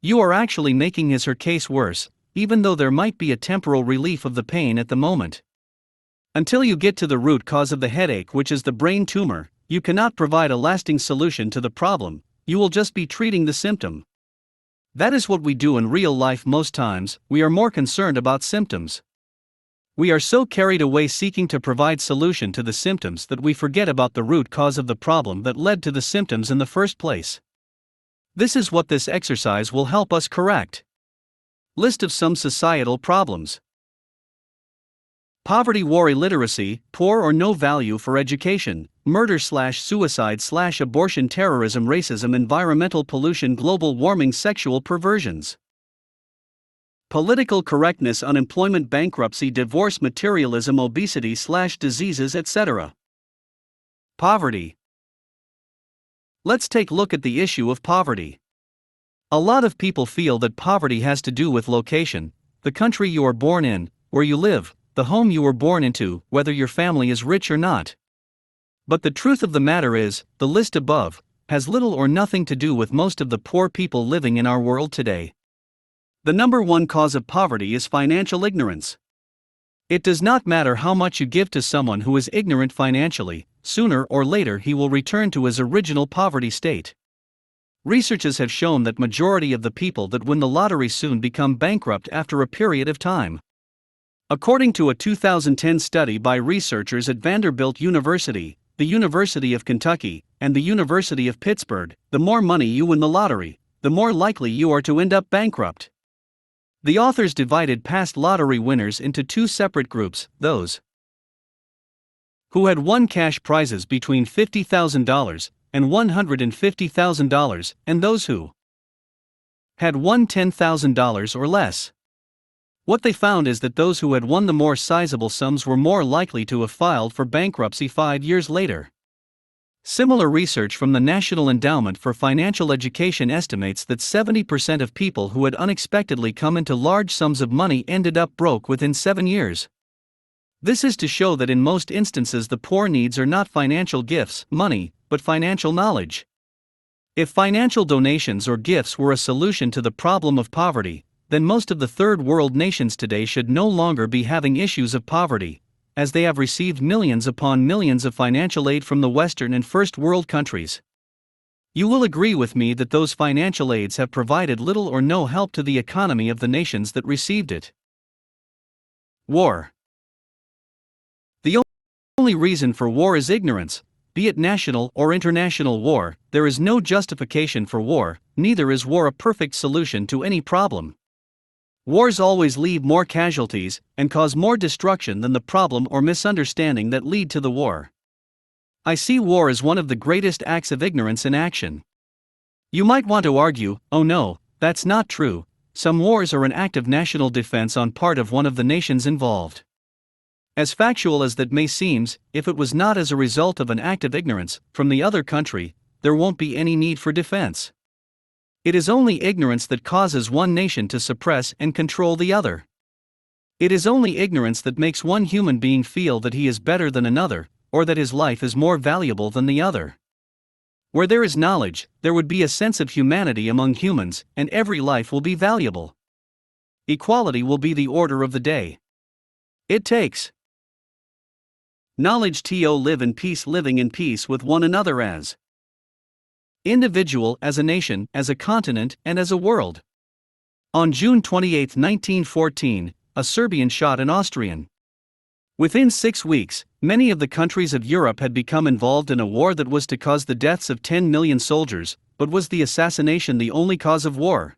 You are actually making his or her case worse, even though there might be a temporal relief of the pain at the moment. Until you get to the root cause of the headache, which is the brain tumor, you cannot provide a lasting solution to the problem, you will just be treating the symptom. That is what we do in real life most times. We are more concerned about symptoms. We are so carried away seeking to provide solution to the symptoms that we forget about the root cause of the problem that led to the symptoms in the first place. This is what this exercise will help us correct. List of some societal problems. Poverty, war, illiteracy, poor or no value for education, murder/suicide/ abortion, terrorism, racism, environmental pollution, global warming, sexual perversions, political correctness, unemployment, bankruptcy, divorce, materialism, obesity/diseases, etc. Poverty. Let's take a look at the issue of poverty. A lot of people feel that poverty has to do with location, the country you are born in, where you live, the home you were born into, whether your family is rich or not. But the truth of the matter is, the list above has little or nothing to do with most of the poor people living in our world today. The number one cause of poverty is financial ignorance. It does not matter how much you give to someone who is ignorant financially, sooner or later he will return to his original poverty state. Researchers have shown that majority of the people that win the lottery soon become bankrupt after a period of time. According to a 2010 study by researchers at Vanderbilt University, the University of Kentucky, and the University of Pittsburgh, the more money you win the lottery, the more likely you are to end up bankrupt. The authors divided past lottery winners into two separate groups: those who had won cash prizes between $50,000 and $150,000, and those who had won $10,000 or less. What they found is that those who had won the more sizable sums were more likely to have filed for bankruptcy 5 years later. Similar research from the National Endowment for Financial Education estimates that 70% of people who had unexpectedly come into large sums of money ended up broke within 7 years. This is to show that in most instances the poor needs are not financial gifts, money, but financial knowledge. If financial donations or gifts were a solution to the problem of poverty, then most of the third world nations today should no longer be having issues of poverty, as they have received millions upon millions of financial aid from the Western and First World countries. You will agree with me that those financial aids have provided little or no help to the economy of the nations that received it. War. only reason for war is ignorance. Be it national or international war, there is no justification for war, neither is war a perfect solution to any problem. Wars always leave more casualties and cause more destruction than the problem or misunderstanding that lead to the war. I see war as one of the greatest acts of ignorance in action. You might want to argue, oh no, that's not true. Some wars are an act of national defense on part of one of the nations involved. As factual as that may seem, if it was not as a result of an act of ignorance from the other country, there won't be any need for defense. It is only ignorance that causes one nation to suppress and control the other. It is only ignorance that makes one human being feel that he is better than another, or that his life is more valuable than the other. Where there is knowledge, there would be a sense of humanity among humans, and every life will be valuable. Equality will be the order of the day. It takes knowledge to live in peace, living in peace with one another as individual, as a nation, as a continent, and as a world. On June 28, 1914, a Serbian shot an Austrian. Within 6 weeks, many of the countries of Europe had become involved in a war that was to cause the deaths of 10 million soldiers, but was the assassination the only cause of war?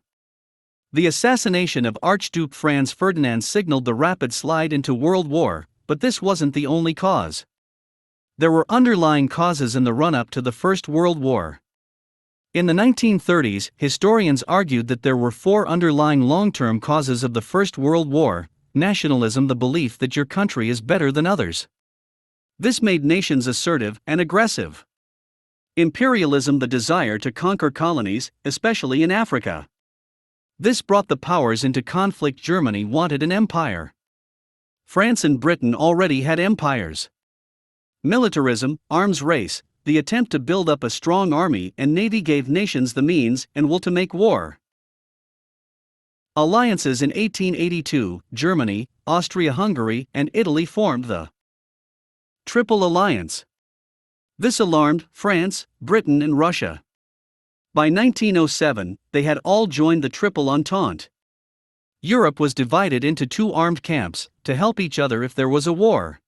The assassination of Archduke Franz Ferdinand signaled the rapid slide into World War, but this wasn't the only cause. There were underlying causes in the run-up to the First World War. In the 1930s, historians argued that there were 4 underlying long-term causes of the First World War: nationalism, the belief that your country is better than others. This made nations assertive and aggressive. Imperialism, the desire to conquer colonies, especially in Africa. This brought the powers into conflict. Germany wanted an empire. France and Britain already had empires. Militarism, arms race, the attempt to build up a strong army and navy gave nations the means and will to make war. Alliances. In 1882, Germany, Austria-Hungary, and Italy formed the Triple Alliance. This alarmed France, Britain, and Russia. By 1907, they had all joined the Triple Entente. Europe was divided into 2 armed camps, to help each other if there was a war.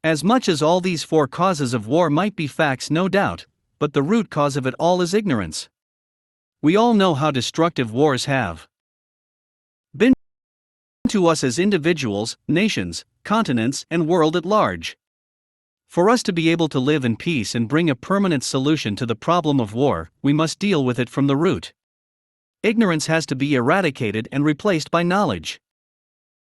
As much as all these 4 causes of war might be facts, no doubt, but the root cause of it all is ignorance. We all know how destructive wars have been to us as individuals, nations, continents, and world at large. For us to be able to live in peace and bring a permanent solution to the problem of war, we must deal with it from the root. Ignorance has to be eradicated and replaced by knowledge.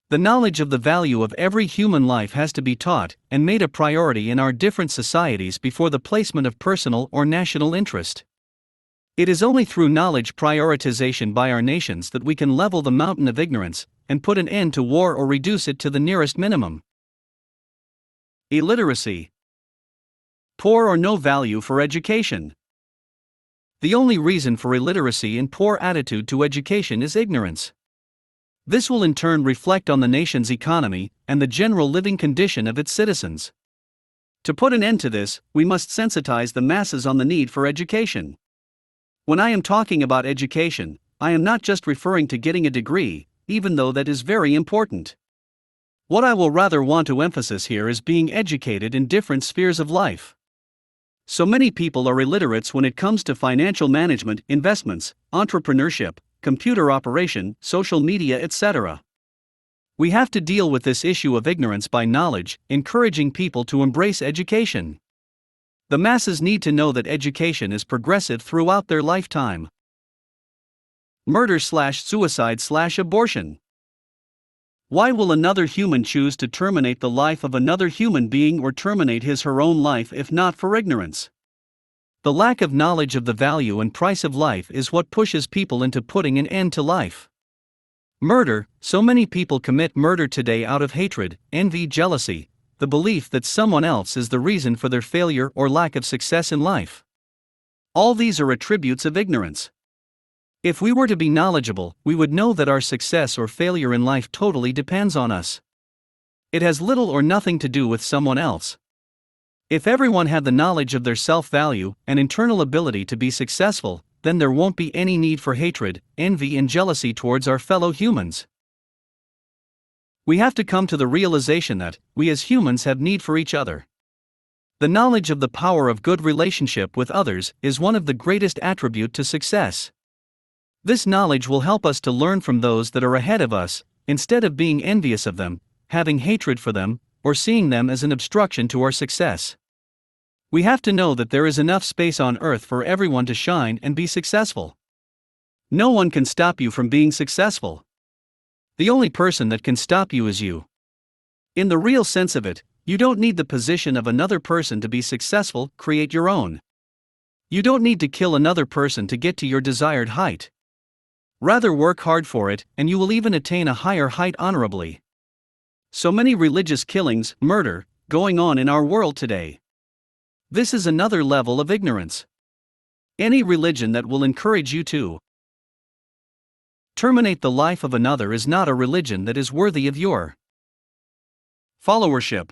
The knowledge of the value of every human life has to be taught and made a priority in our different societies before the placement of personal or national interest. It is only through knowledge prioritization by our nations that we can level the mountain of ignorance and put an end to war or reduce it to the nearest minimum. Illiteracy. Poor or no value for education. The only reason for illiteracy and poor attitude to education is ignorance. This will in turn reflect on the nation's economy and the general living condition of its citizens. To put an end to this, we must sensitize the masses on the need for education. When I am talking about education, I am not just referring to getting a degree, even though that is very important. What I will rather want to emphasize here is being educated in different spheres of life. So many people are illiterates when it comes to financial management, investments, entrepreneurship, computer operation, social media, etc. We have to deal with this issue of ignorance by knowledge, encouraging people to embrace education. The masses need to know that education is progressive throughout their lifetime. Murder/suicide/abortion. Why will another human choose to terminate the life of another human being or terminate his/her own life if not for ignorance? The lack of knowledge of the value and price of life is what pushes people into putting an end to life. Murder. So many people commit murder today out of hatred, envy, jealousy, the belief that someone else is the reason for their failure or lack of success in life. All these are attributes of ignorance. If we were to be knowledgeable, we would know that our success or failure in life totally depends on us. It has little or nothing to do with someone else. If everyone had the knowledge of their self-value and internal ability to be successful, then there won't be any need for hatred, envy, and jealousy towards our fellow humans. We have to come to the realization that we as humans have need for each other. The knowledge of the power of good relationship with others is one of the greatest attribute to success. This knowledge will help us to learn from those that are ahead of us, instead of being envious of them, having hatred for them, or seeing them as an obstruction to our success. We have to know that there is enough space on earth for everyone to shine and be successful. No one can stop you from being successful. The only person that can stop you is you. In the real sense of it, you don't need the position of another person to be successful, create your own. You don't need to kill another person to get to your desired height. Rather work hard for it, and you will even attain a higher height honorably. So many religious killings, murder, going on in our world today. This is another level of ignorance. Any religion that will encourage you to terminate the life of another is not a religion that is worthy of your followership.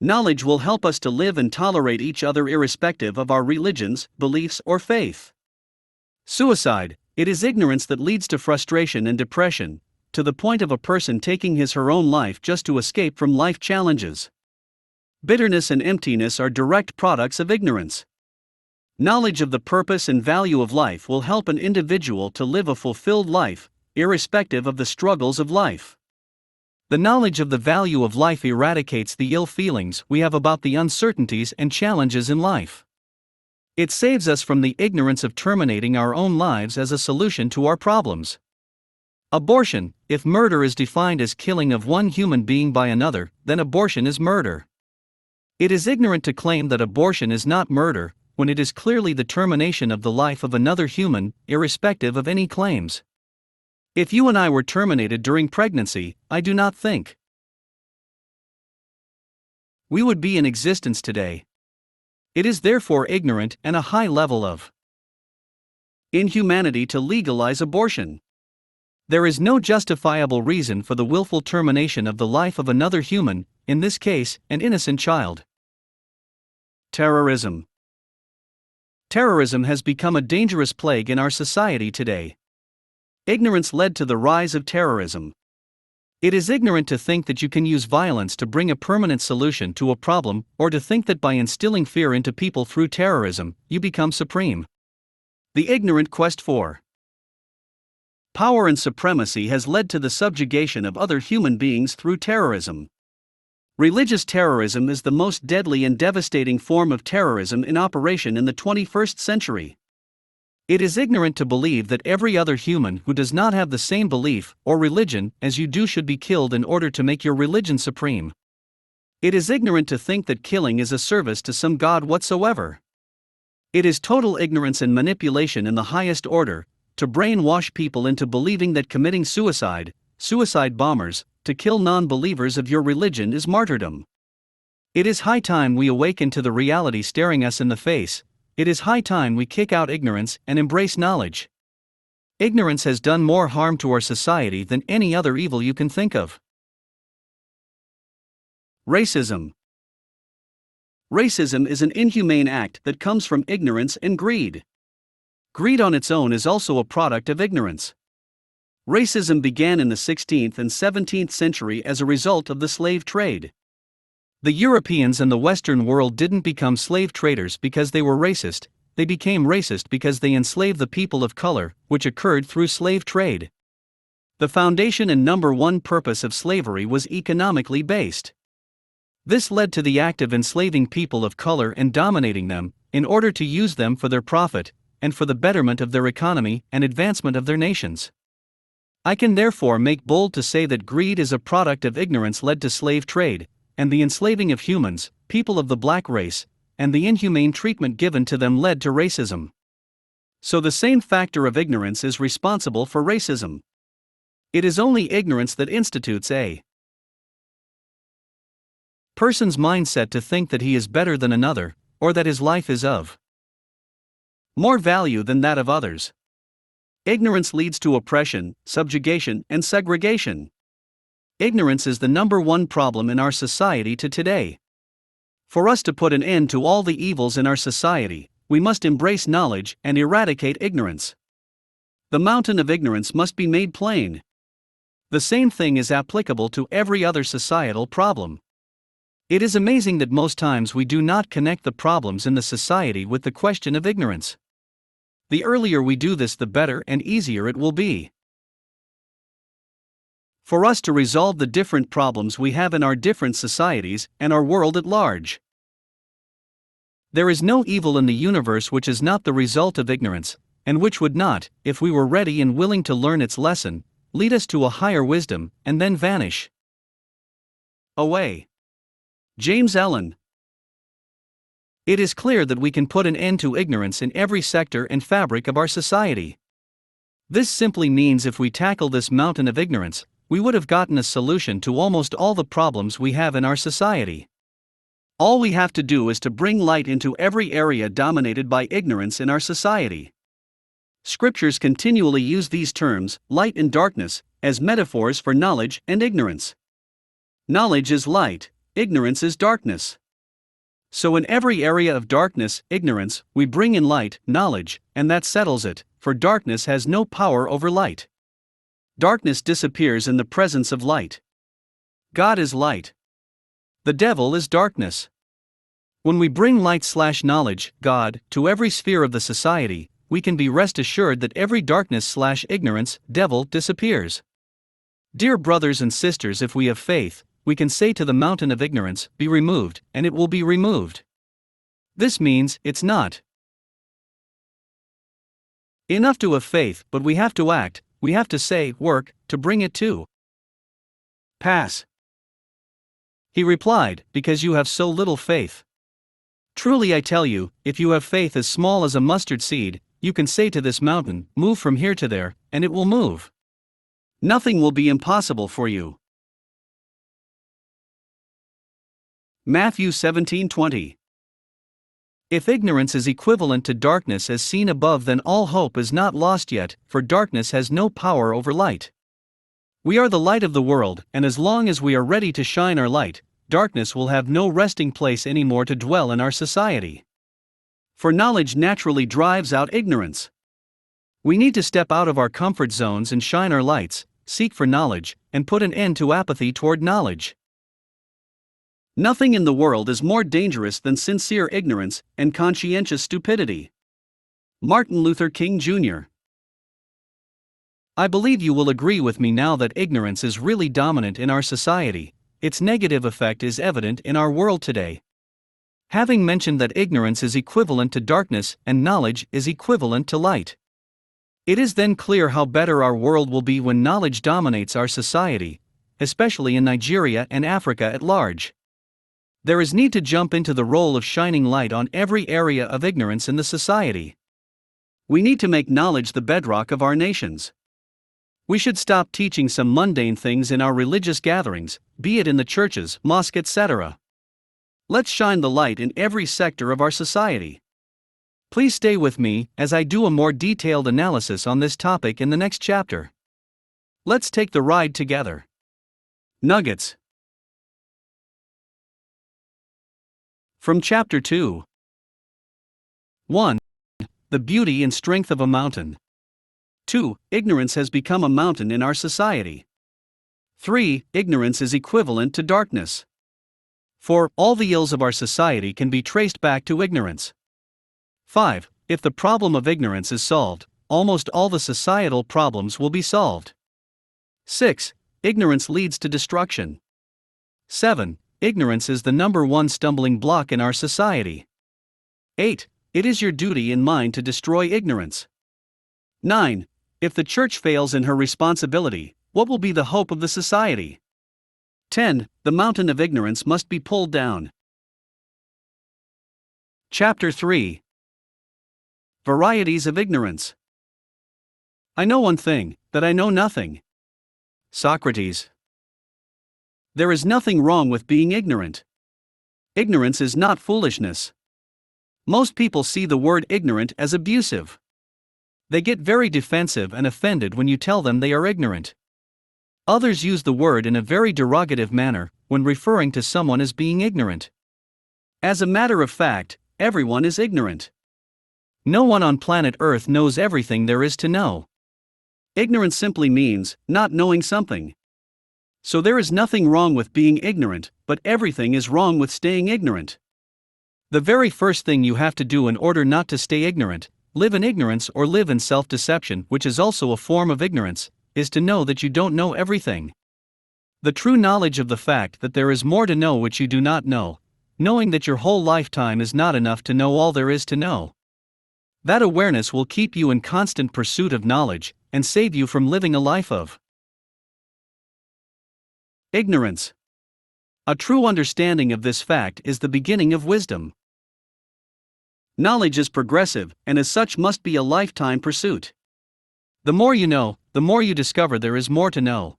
Knowledge will help us to live and tolerate each other irrespective of our religions, beliefs, or faith. Suicide, it is ignorance that leads to frustration and depression, to the point of a person taking his/her own life just to escape from life challenges. Bitterness and emptiness are direct products of ignorance. Knowledge of the purpose and value of life will help an individual to live a fulfilled life, irrespective of the struggles of life. The knowledge of the value of life eradicates the ill feelings we have about the uncertainties and challenges in life. It saves us from the ignorance of terminating our own lives as a solution to our problems. Abortion, if murder is defined as killing of one human being by another, then abortion is murder. It is ignorant to claim that abortion is not murder, when it is clearly the termination of the life of another human, irrespective of any claims. If you and I were terminated during pregnancy, I do not think we would be in existence today. It is therefore ignorant and a high level of inhumanity to legalize abortion. There is no justifiable reason for the willful termination of the life of another human, in this case, an innocent child. Terrorism. Terrorism has become a dangerous plague in our society today. Ignorance led to the rise of terrorism. It is ignorant to think that you can use violence to bring a permanent solution to a problem, or to think that by instilling fear into people through terrorism, you become supreme. The ignorant quest for power and supremacy has led to the subjugation of other human beings through terrorism. Religious terrorism is the most deadly and devastating form of terrorism in operation in the 21st century. It is ignorant to believe that every other human who does not have the same belief or religion as you do should be killed in order to make your religion supreme. It is ignorant to think that killing is a service to some god whatsoever. It is total ignorance and manipulation in the highest order, to brainwash people into believing that committing suicide bombers, to kill non-believers of your religion is martyrdom. It is high time we awaken to the reality staring us in the face. It is high time we kick out ignorance and embrace knowledge. Ignorance has done more harm to our society than any other evil you can think of. Racism. Racism is an inhumane act that comes from ignorance and greed. Greed on its own is also a product of ignorance. Racism began in the 16th and 17th century as a result of the slave trade. The Europeans and the Western world didn't become slave traders because they were racist, they became racist because they enslaved the people of color, which occurred through slave trade. The foundation and number one purpose of slavery was economically based. This led to the act of enslaving people of color and dominating them, in order to use them for their profit, and for the betterment of their economy and advancement of their nations. I can therefore make bold to say that greed is a product of ignorance led to slave trade, and the enslaving of humans, people of the black race, and the inhumane treatment given to them led to racism. So the same factor of ignorance is responsible for racism. It is only ignorance that institutes a person's mindset to think that he is better than another, or that his life is of more value than that of others. Ignorance leads to oppression, subjugation, and segregation. Ignorance is the number one problem in our society today. For us to put an end to all the evils in our society, we must embrace knowledge and eradicate ignorance. The mountain of ignorance must be made plain. The same thing is applicable to every other societal problem. It is amazing that most times we do not connect the problems in the society with the question of ignorance. The earlier we do this, the better and easier it will be for us to resolve the different problems we have in our different societies and our world at large. There is no evil in the universe which is not the result of ignorance, and which would not, if we were ready and willing to learn its lesson, lead us to a higher wisdom, and then vanish away. James Allen. It is clear that we can put an end to ignorance in every sector and fabric of our society. This simply means if we tackle this mountain of ignorance, we would have gotten a solution to almost all the problems we have in our society. All we have to do is to bring light into every area dominated by ignorance in our society. Scriptures continually use these terms, light and darkness, as metaphors for knowledge and ignorance. Knowledge is light, ignorance is darkness. So in every area of darkness, ignorance, we bring in light, knowledge, and that settles it, for darkness has no power over light. Darkness disappears in the presence of light. God is light. The devil is darkness. When we bring light/knowledge, God, to every sphere of the society, we can be rest assured that every darkness/ignorance, devil disappears. Dear brothers and sisters, if we have faith, we can say to the mountain of ignorance, be removed, and it will be removed. This means, it's not enough to have faith, but we have to act, we have to say, work, to bring it to pass. He replied, because you have so little faith. Truly I tell you, if you have faith as small as a mustard seed, you can say to this mountain, move from here to there, and it will move. Nothing will be impossible for you. Matthew 17:20. If ignorance is equivalent to darkness as seen above, then all hope is not lost yet, for darkness has no power over light. We are the light of the world, and as long as we are ready to shine our light, darkness will have no resting place anymore to dwell in our society. For knowledge naturally drives out ignorance. We need to step out of our comfort zones and shine our lights, seek for knowledge, and put an end to apathy toward knowledge. Nothing in the world is more dangerous than sincere ignorance and conscientious stupidity. Martin Luther King Jr. I believe you will agree with me now that ignorance is really dominant in our society. Its negative effect is evident in our world today. Having mentioned that ignorance is equivalent to darkness and knowledge is equivalent to light, it is then clear how better our world will be when knowledge dominates our society, especially in Nigeria and Africa at large. There is need to jump into the role of shining light on every area of ignorance in the society. We need to make knowledge the bedrock of our nations. We should stop teaching some mundane things in our religious gatherings, be it in the churches, mosque, etc. Let's shine the light in every sector of our society. Please stay with me as I do a more detailed analysis on this topic in the next chapter. Let's take the ride together. Nuggets from Chapter 2. 1. The beauty and strength of a mountain. 2. Ignorance has become a mountain in our society. 3. Ignorance is equivalent to darkness. 4. All the ills of our society can be traced back to ignorance. 5. If the problem of ignorance is solved, almost all the societal problems will be solved. 6. Ignorance leads to destruction. 7. Ignorance is the number one stumbling block in our society. 8. It is your duty and mine to destroy ignorance. 9. If the church fails in her responsibility, what will be the hope of the society? 10. The mountain of ignorance must be pulled down. Chapter 3. Varieties of ignorance. I know one thing, that I know nothing. Socrates. There is nothing wrong with being ignorant. Ignorance is not foolishness. Most people see the word ignorant as abusive. They get very defensive and offended when you tell them they are ignorant. Others use the word in a very derogative manner when referring to someone as being ignorant. As a matter of fact, everyone is ignorant. No one on planet Earth knows everything there is to know. Ignorance simply means not knowing something. So there is nothing wrong with being ignorant, but everything is wrong with staying ignorant. The very first thing you have to do in order not to stay ignorant, live in ignorance or live in self-deception, which is also a form of ignorance, is to know that you don't know everything. The true knowledge of the fact that there is more to know which you do not know, knowing that your whole lifetime is not enough to know all there is to know. That awareness will keep you in constant pursuit of knowledge, and save you from living a life of ignorance. A true understanding of this fact is the beginning of wisdom. Knowledge is progressive, and as such must be a lifetime pursuit. The more you know, the more you discover there is more to know.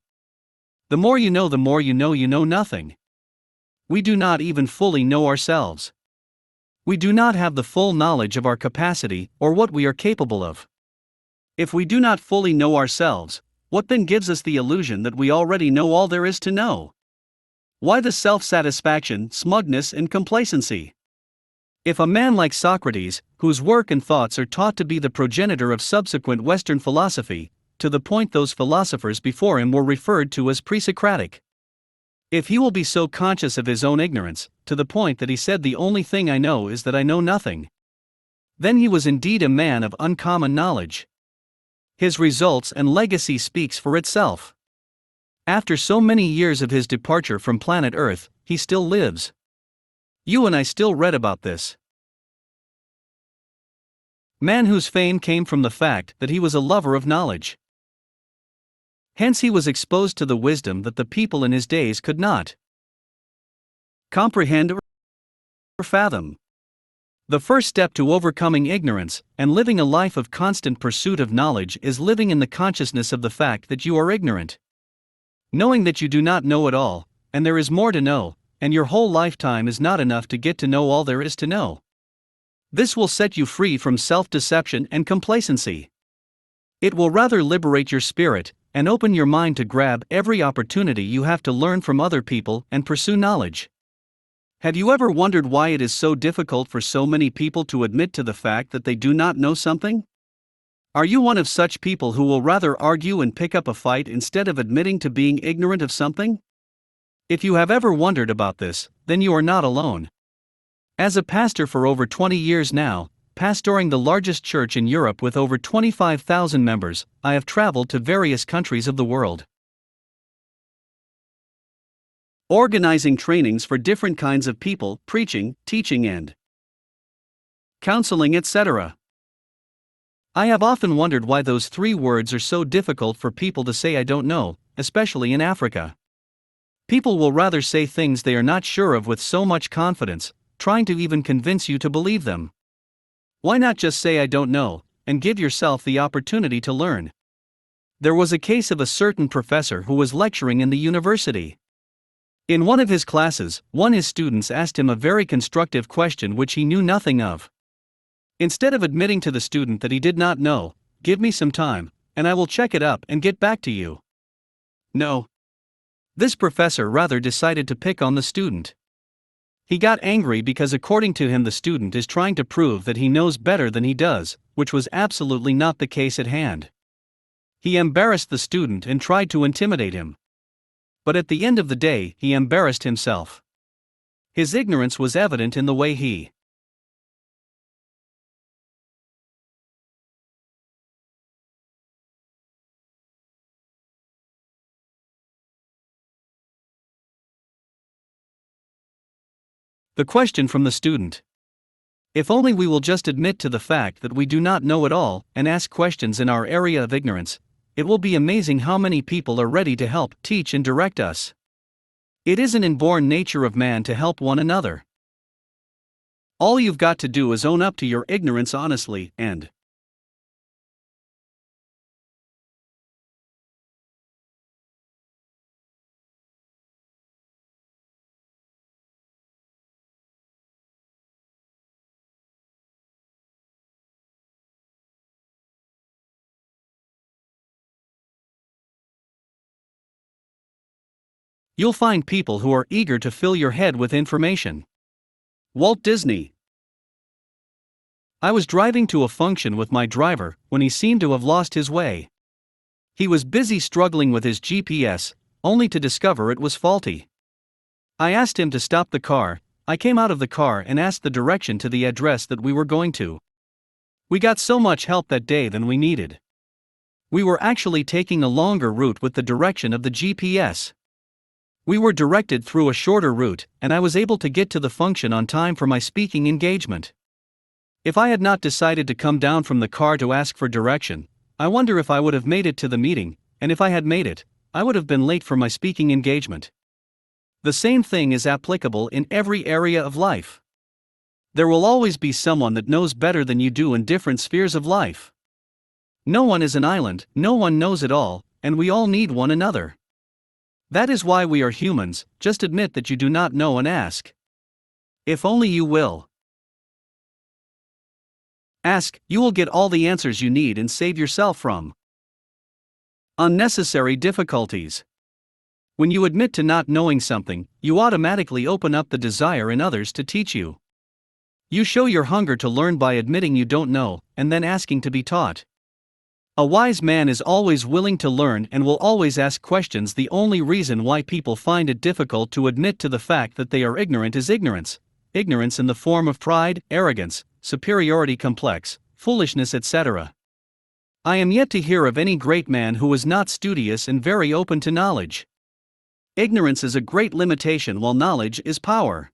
The more you know you know nothing. We do not even fully know ourselves. We do not have the full knowledge of our capacity or what we are capable of. If we do not fully know ourselves, what then gives us the illusion that we already know all there is to know? Why the self-satisfaction, smugness, and complacency? If a man like Socrates, whose work and thoughts are taught to be the progenitor of subsequent Western philosophy, to the point those philosophers before him were referred to as pre-Socratic. If he will be so conscious of his own ignorance, to the point that he said the only thing I know is that I know nothing, then he was indeed a man of uncommon knowledge. His results and legacy speaks for itself. After so many years of his departure from planet Earth, he still lives. You and I still read about this man whose fame came from the fact that he was a lover of knowledge. Hence he was exposed to the wisdom that the people in his days could not comprehend or fathom. The first step to overcoming ignorance and living a life of constant pursuit of knowledge is living in the consciousness of the fact that you are ignorant. Knowing that you do not know it all, and there is more to know, and your whole lifetime is not enough to get to know all there is to know. This will set you free from self-deception and complacency. It will rather liberate your spirit and open your mind to grab every opportunity you have to learn from other people and pursue knowledge. Have you ever wondered why it is so difficult for so many people to admit to the fact that they do not know something? Are you one of such people who will rather argue and pick up a fight instead of admitting to being ignorant of something? If you have ever wondered about this, then you are not alone. As a pastor for over 20 years now, pastoring the largest church in Europe with over 25,000 members, I have traveled to various countries of the world, organizing trainings for different kinds of people, preaching, teaching and counseling, etc. I have often wondered why those three words are so difficult for people to say I don't know, especially in Africa. People will rather say things they are not sure of with so much confidence, trying to even convince you to believe them. Why not just say I don't know, and give yourself the opportunity to learn? There was a case of a certain professor who was lecturing in the university. In one of his classes, one of his students asked him a very constructive question which he knew nothing of. Instead of admitting to the student that he did not know, "Give me some time, and I will check it up and get back to you." No. This professor rather decided to pick on the student. He got angry because according to him the student is trying to prove that he knows better than he does, which was absolutely not the case at hand. He embarrassed the student and tried to intimidate him. But at the end of the day, he embarrassed himself. His ignorance was evident in the way he The question from the student. If only we will just admit to the fact that we do not know it all and ask questions in our area of ignorance, it will be amazing how many people are ready to help, teach, and direct us. It is an inborn nature of man to help one another. All you've got to do is own up to your ignorance honestly, and you'll find people who are eager to fill your head with information. Walt Disney. I was driving to a function with my driver when he seemed to have lost his way. He was busy struggling with his GPS, only to discover it was faulty. I asked him to stop the car. I came out of the car and asked the direction to the address that we were going to. We got so much help that day than we needed. We were actually taking a longer route with the direction of the GPS. We were directed through a shorter route, and I was able to get to the function on time for my speaking engagement. If I had not decided to come down from the car to ask for direction, I wonder if I would have made it to the meeting, and if I had made it, I would have been late for my speaking engagement. The same thing is applicable in every area of life. There will always be someone that knows better than you do in different spheres of life. No one is an island, no one knows it all, and we all need one another. That is why we are humans. Just admit that you do not know and ask. If only you will. Ask, you will get all the answers you need and save yourself from unnecessary difficulties. When you admit to not knowing something, you automatically open up the desire in others to teach you. You show your hunger to learn by admitting you don't know, and then asking to be taught. A wise man is always willing to learn and will always ask questions. The only reason why people find it difficult to admit to the fact that they are ignorant is ignorance. Ignorance in the form of pride, arrogance, superiority complex, foolishness, etc. I am yet to hear of any great man who was not studious and very open to knowledge. Ignorance is a great limitation while knowledge is power.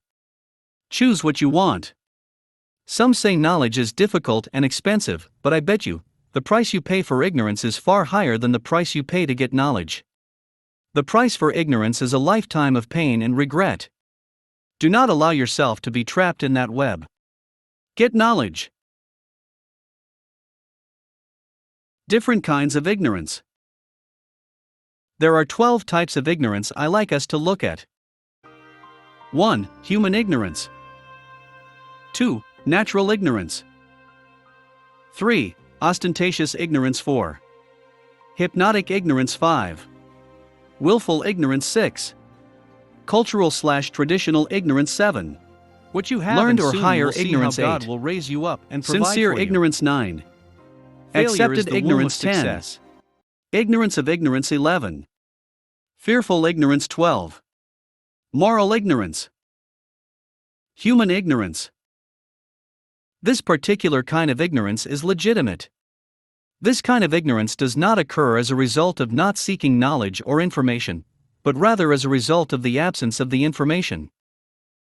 Choose what you want. Some say knowledge is difficult and expensive, but I bet you, the price you pay for ignorance is far higher than the price you pay to get knowledge. The price for ignorance is a lifetime of pain and regret. Do not allow yourself to be trapped in that web. Get knowledge. Different kinds of ignorance. There are 12 types of ignorance I like us to look at. 1. Human ignorance. 2. Natural ignorance. 3. Ostentatious ignorance. 4. Hypnotic ignorance. 5. Willful ignorance. 6. Cultural/traditional ignorance. 7. What you have learned or higher ignorance. God 8. will raise you up and provide Sincere for you. ignorance. 9. Failure Accepted is the womb ignorance. of 10. success. Ignorance of ignorance. 11. Fearful ignorance. 12. Moral ignorance. Human ignorance. This particular kind of ignorance is legitimate. This kind of ignorance does not occur as a result of not seeking knowledge or information, but rather as a result of the absence of the information.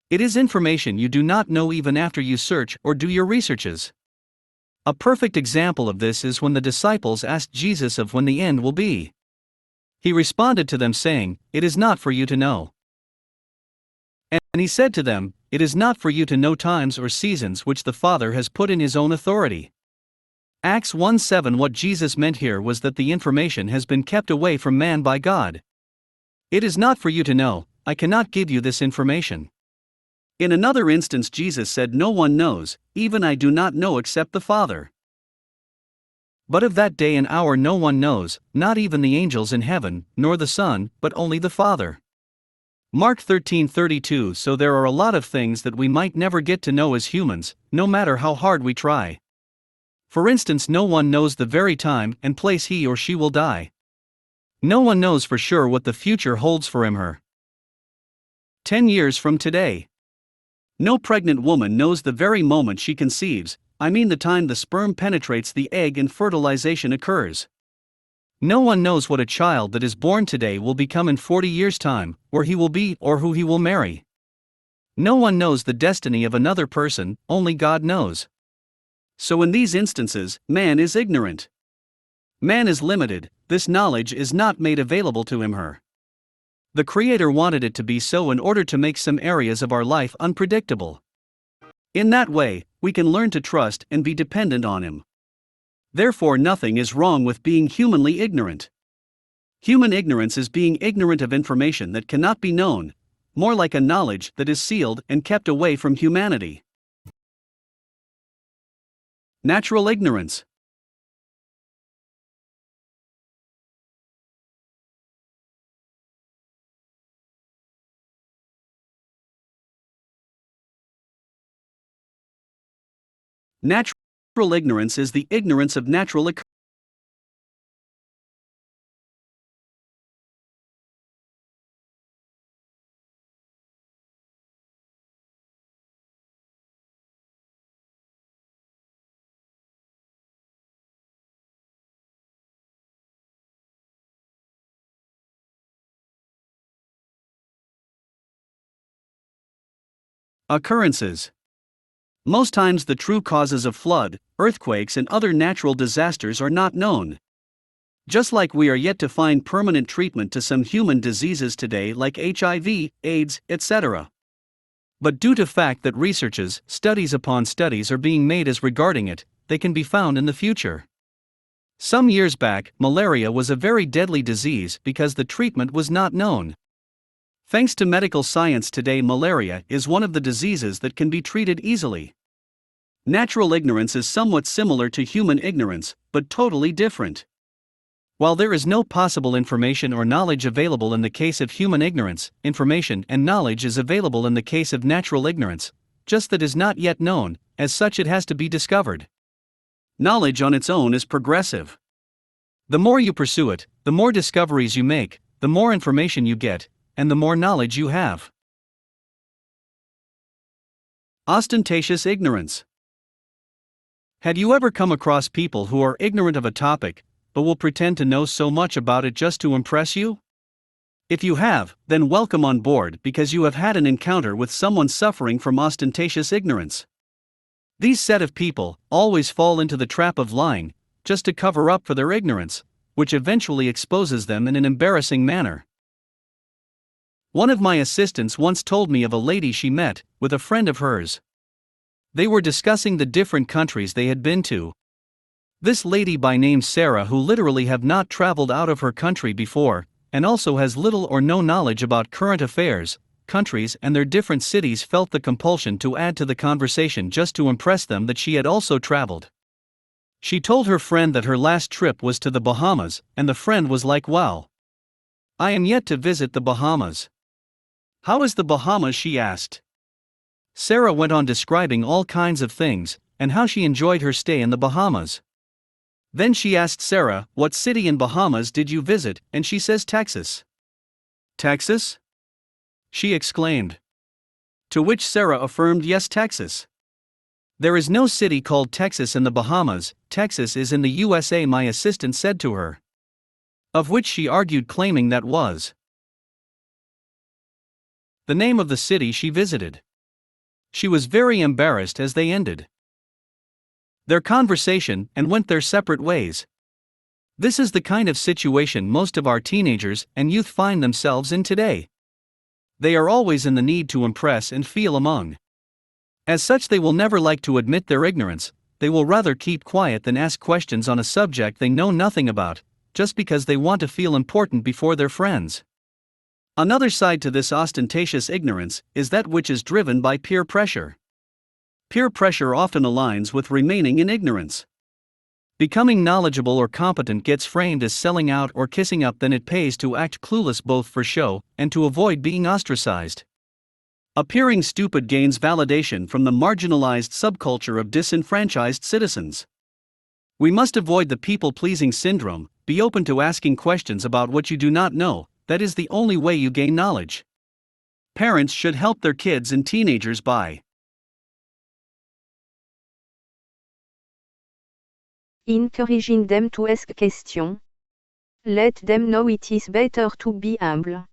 It is information you do not know even after you search or do your researches. A perfect example of this is when the disciples asked Jesus of when the end will be. He responded to them saying, "It is not for you to know." And he said to them, "It is not for you to know times or seasons which the Father has put in his own authority." Acts 1:7. What Jesus meant here was that the information has been kept away from man by God. It is not for you to know, I cannot give you this information. In another instance, Jesus said, "No one knows, even I do not know except the Father." But of that day and hour no one knows, not even the angels in heaven, nor the Son, but only the Father. Mark 13:32. So there are a lot of things that we might never get to know as humans, no matter how hard we try. For instance, no one knows the very time and place he or she will die. No one knows for sure what the future holds for him or her. 10 years from today. No pregnant woman knows the very moment she conceives, I mean the time the sperm penetrates the egg and fertilization occurs. No one knows what a child that is born today will become in 40 years' time, where he will be, or who he will marry. No one knows the destiny of another person, only God knows. So in these instances, man is ignorant. Man is limited, this knowledge is not made available to him or her. The Creator wanted it to be so in order to make some areas of our life unpredictable. In that way, we can learn to trust and be dependent on Him. Therefore, nothing is wrong with being humanly ignorant. Human ignorance is being ignorant of information that cannot be known, more like a knowledge that is sealed and kept away from humanity. Natural ignorance. Natural ignorance is the ignorance of natural occurrences. Occurrences. Most times the true causes of flood, earthquakes and other natural disasters are not known. Just like we are yet to find permanent treatment to some human diseases today like HIV, AIDS, etc. But due to fact that researches, studies upon studies are being made as regarding it, they can be found in the future. Some years back, malaria was a very deadly disease because the treatment was not known. Thanks to medical science today, malaria is one of the diseases that can be treated easily. Natural ignorance is somewhat similar to human ignorance, but totally different. While there is no possible information or knowledge available in the case of human ignorance, information and knowledge is available in the case of natural ignorance, just that is not yet known, as such it has to be discovered. Knowledge on its own is progressive. The more you pursue it, the more discoveries you make, the more information you get, and the more knowledge you have. Ostentatious ignorance. Had you ever come across people who are ignorant of a topic, but will pretend to know so much about it just to impress you? If you have, then welcome on board because you have had an encounter with someone suffering from ostentatious ignorance. These set of people always fall into the trap of lying, just to cover up for their ignorance, which eventually exposes them in an embarrassing manner. One of my assistants once told me of a lady she met with a friend of hers. They were discussing the different countries they had been to. This lady by name Sarah, who literally have not traveled out of her country before, and also has little or no knowledge about current affairs, countries and their different cities, felt the compulsion to add to the conversation just to impress them that she had also traveled. She told her friend that her last trip was to the Bahamas, and the friend was like, "Wow. I am yet to visit the Bahamas." "How is the Bahamas?" she asked. Sarah went on describing all kinds of things, and how she enjoyed her stay in the Bahamas. Then she asked Sarah, "What city in Bahamas did you visit?" And she says, "Texas." "Texas?" she exclaimed. To which Sarah affirmed, "Yes, Texas. There is no city called Texas in the Bahamas, Texas is in the USA," my assistant said to her. Of which she argued, claiming that was the name of the city she visited. She was very embarrassed as they ended their conversation and went their separate ways. This is the kind of situation most of our teenagers and youth find themselves in today. They are always in the need to impress and feel among. As such, they will never like to admit their ignorance, they will rather keep quiet than ask questions on a subject they know nothing about, just because they want to feel important before their friends. Another side to this ostentatious ignorance is that which is driven by peer pressure. Peer pressure often aligns with remaining in ignorance. Becoming knowledgeable or competent gets framed as selling out or kissing up, then it pays to act clueless both for show and to avoid being ostracized. Appearing stupid gains validation from the marginalized subculture of disenfranchised citizens. We must avoid the people-pleasing syndrome, be open to asking questions about what you do not know, that is the only way you gain knowledge. Parents should help their kids and teenagers by encouraging them to ask questions. Let them know it is better to be humble.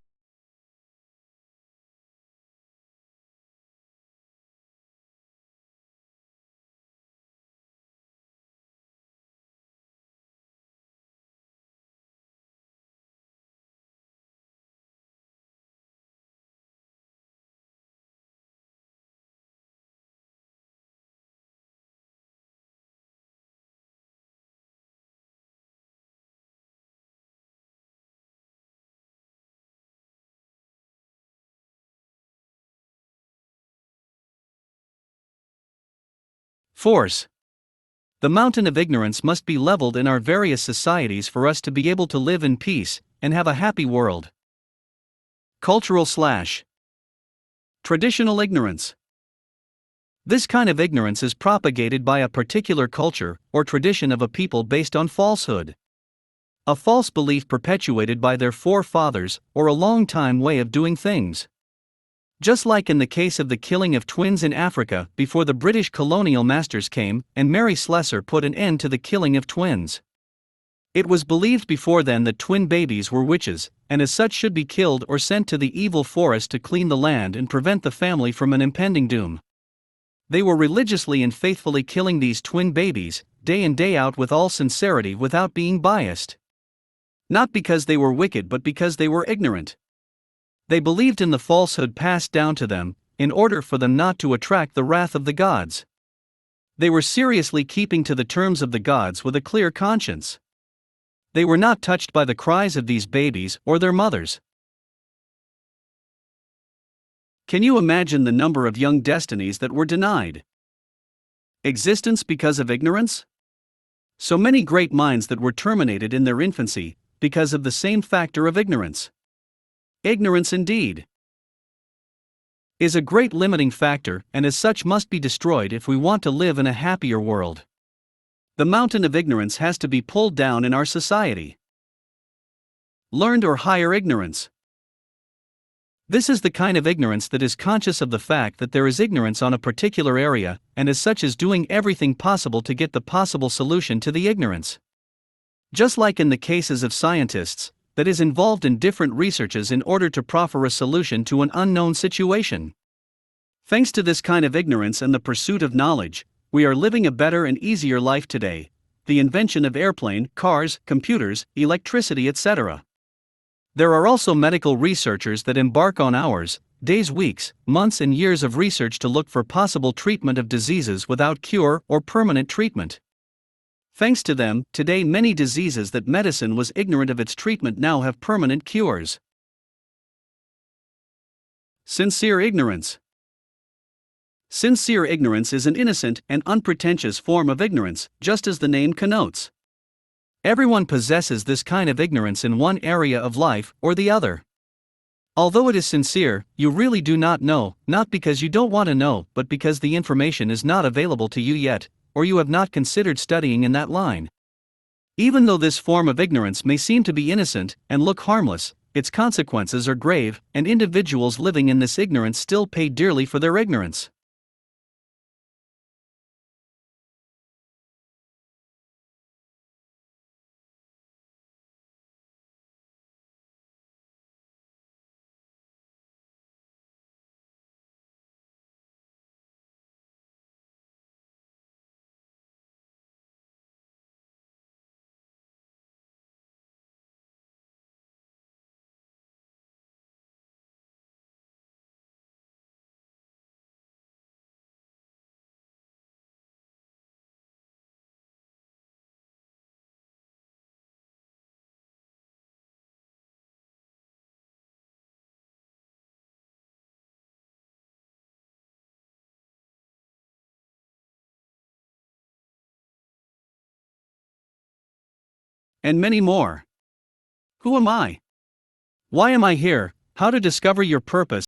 force. The mountain of ignorance must be leveled in our various societies for us to be able to live in peace and have a happy world. Cultural/traditional ignorance. This kind of ignorance is propagated by a particular culture or tradition of a people based on falsehood. A false belief perpetuated by their forefathers or a long-time way of doing things. Just like in the case of the killing of twins in Africa before the British colonial masters came, and Mary Slessor put an end to the killing of twins. It was believed before then that twin babies were witches, and as such should be killed or sent to the evil forest to clean the land and prevent the family from an impending doom. They were religiously and faithfully killing these twin babies, day in day out with all sincerity without being biased. Not because they were wicked but because they were ignorant. They believed in the falsehood passed down to them, in order for them not to attract the wrath of the gods. They were seriously keeping to the terms of the gods with a clear conscience. They were not touched by the cries of these babies or their mothers. Can you imagine the number of young destinies that were denied existence because of ignorance? So many great minds that were terminated in their infancy, because of the same factor of ignorance. Ignorance indeed is a great limiting factor and as such must be destroyed if we want to live in a happier world. The mountain of ignorance has to be pulled down in our society. Learned or higher ignorance. This is the kind of ignorance that is conscious of the fact that there is ignorance on a particular area, and as such is doing everything possible to get the possible solution to the ignorance. Just like in the cases of scientists, that is involved in different researches in order to proffer a solution to an unknown situation. Thanks to this kind of ignorance and the pursuit of knowledge, we are living a better and easier life today. The invention of airplane, cars, computers, electricity, etc. There are also medical researchers that embark on hours, days, weeks, months and years of research to look for possible treatment of diseases without cure or permanent treatment. Thanks to them, today many diseases that medicine was ignorant of its treatment now have permanent cures. Sincere ignorance. Sincere ignorance is an innocent and unpretentious form of ignorance, just as the name connotes. Everyone possesses this kind of ignorance in one area of life or the other. Although it is sincere, you really do not know, not because you don't want to know, but because the information is not available to you yet, or you have not considered studying in that line. Even though this form of ignorance may seem to be innocent and look harmless, its consequences are grave, and individuals living in this ignorance still pay dearly for their ignorance. And many more. Who am I? Why am I here? How to discover your purpose?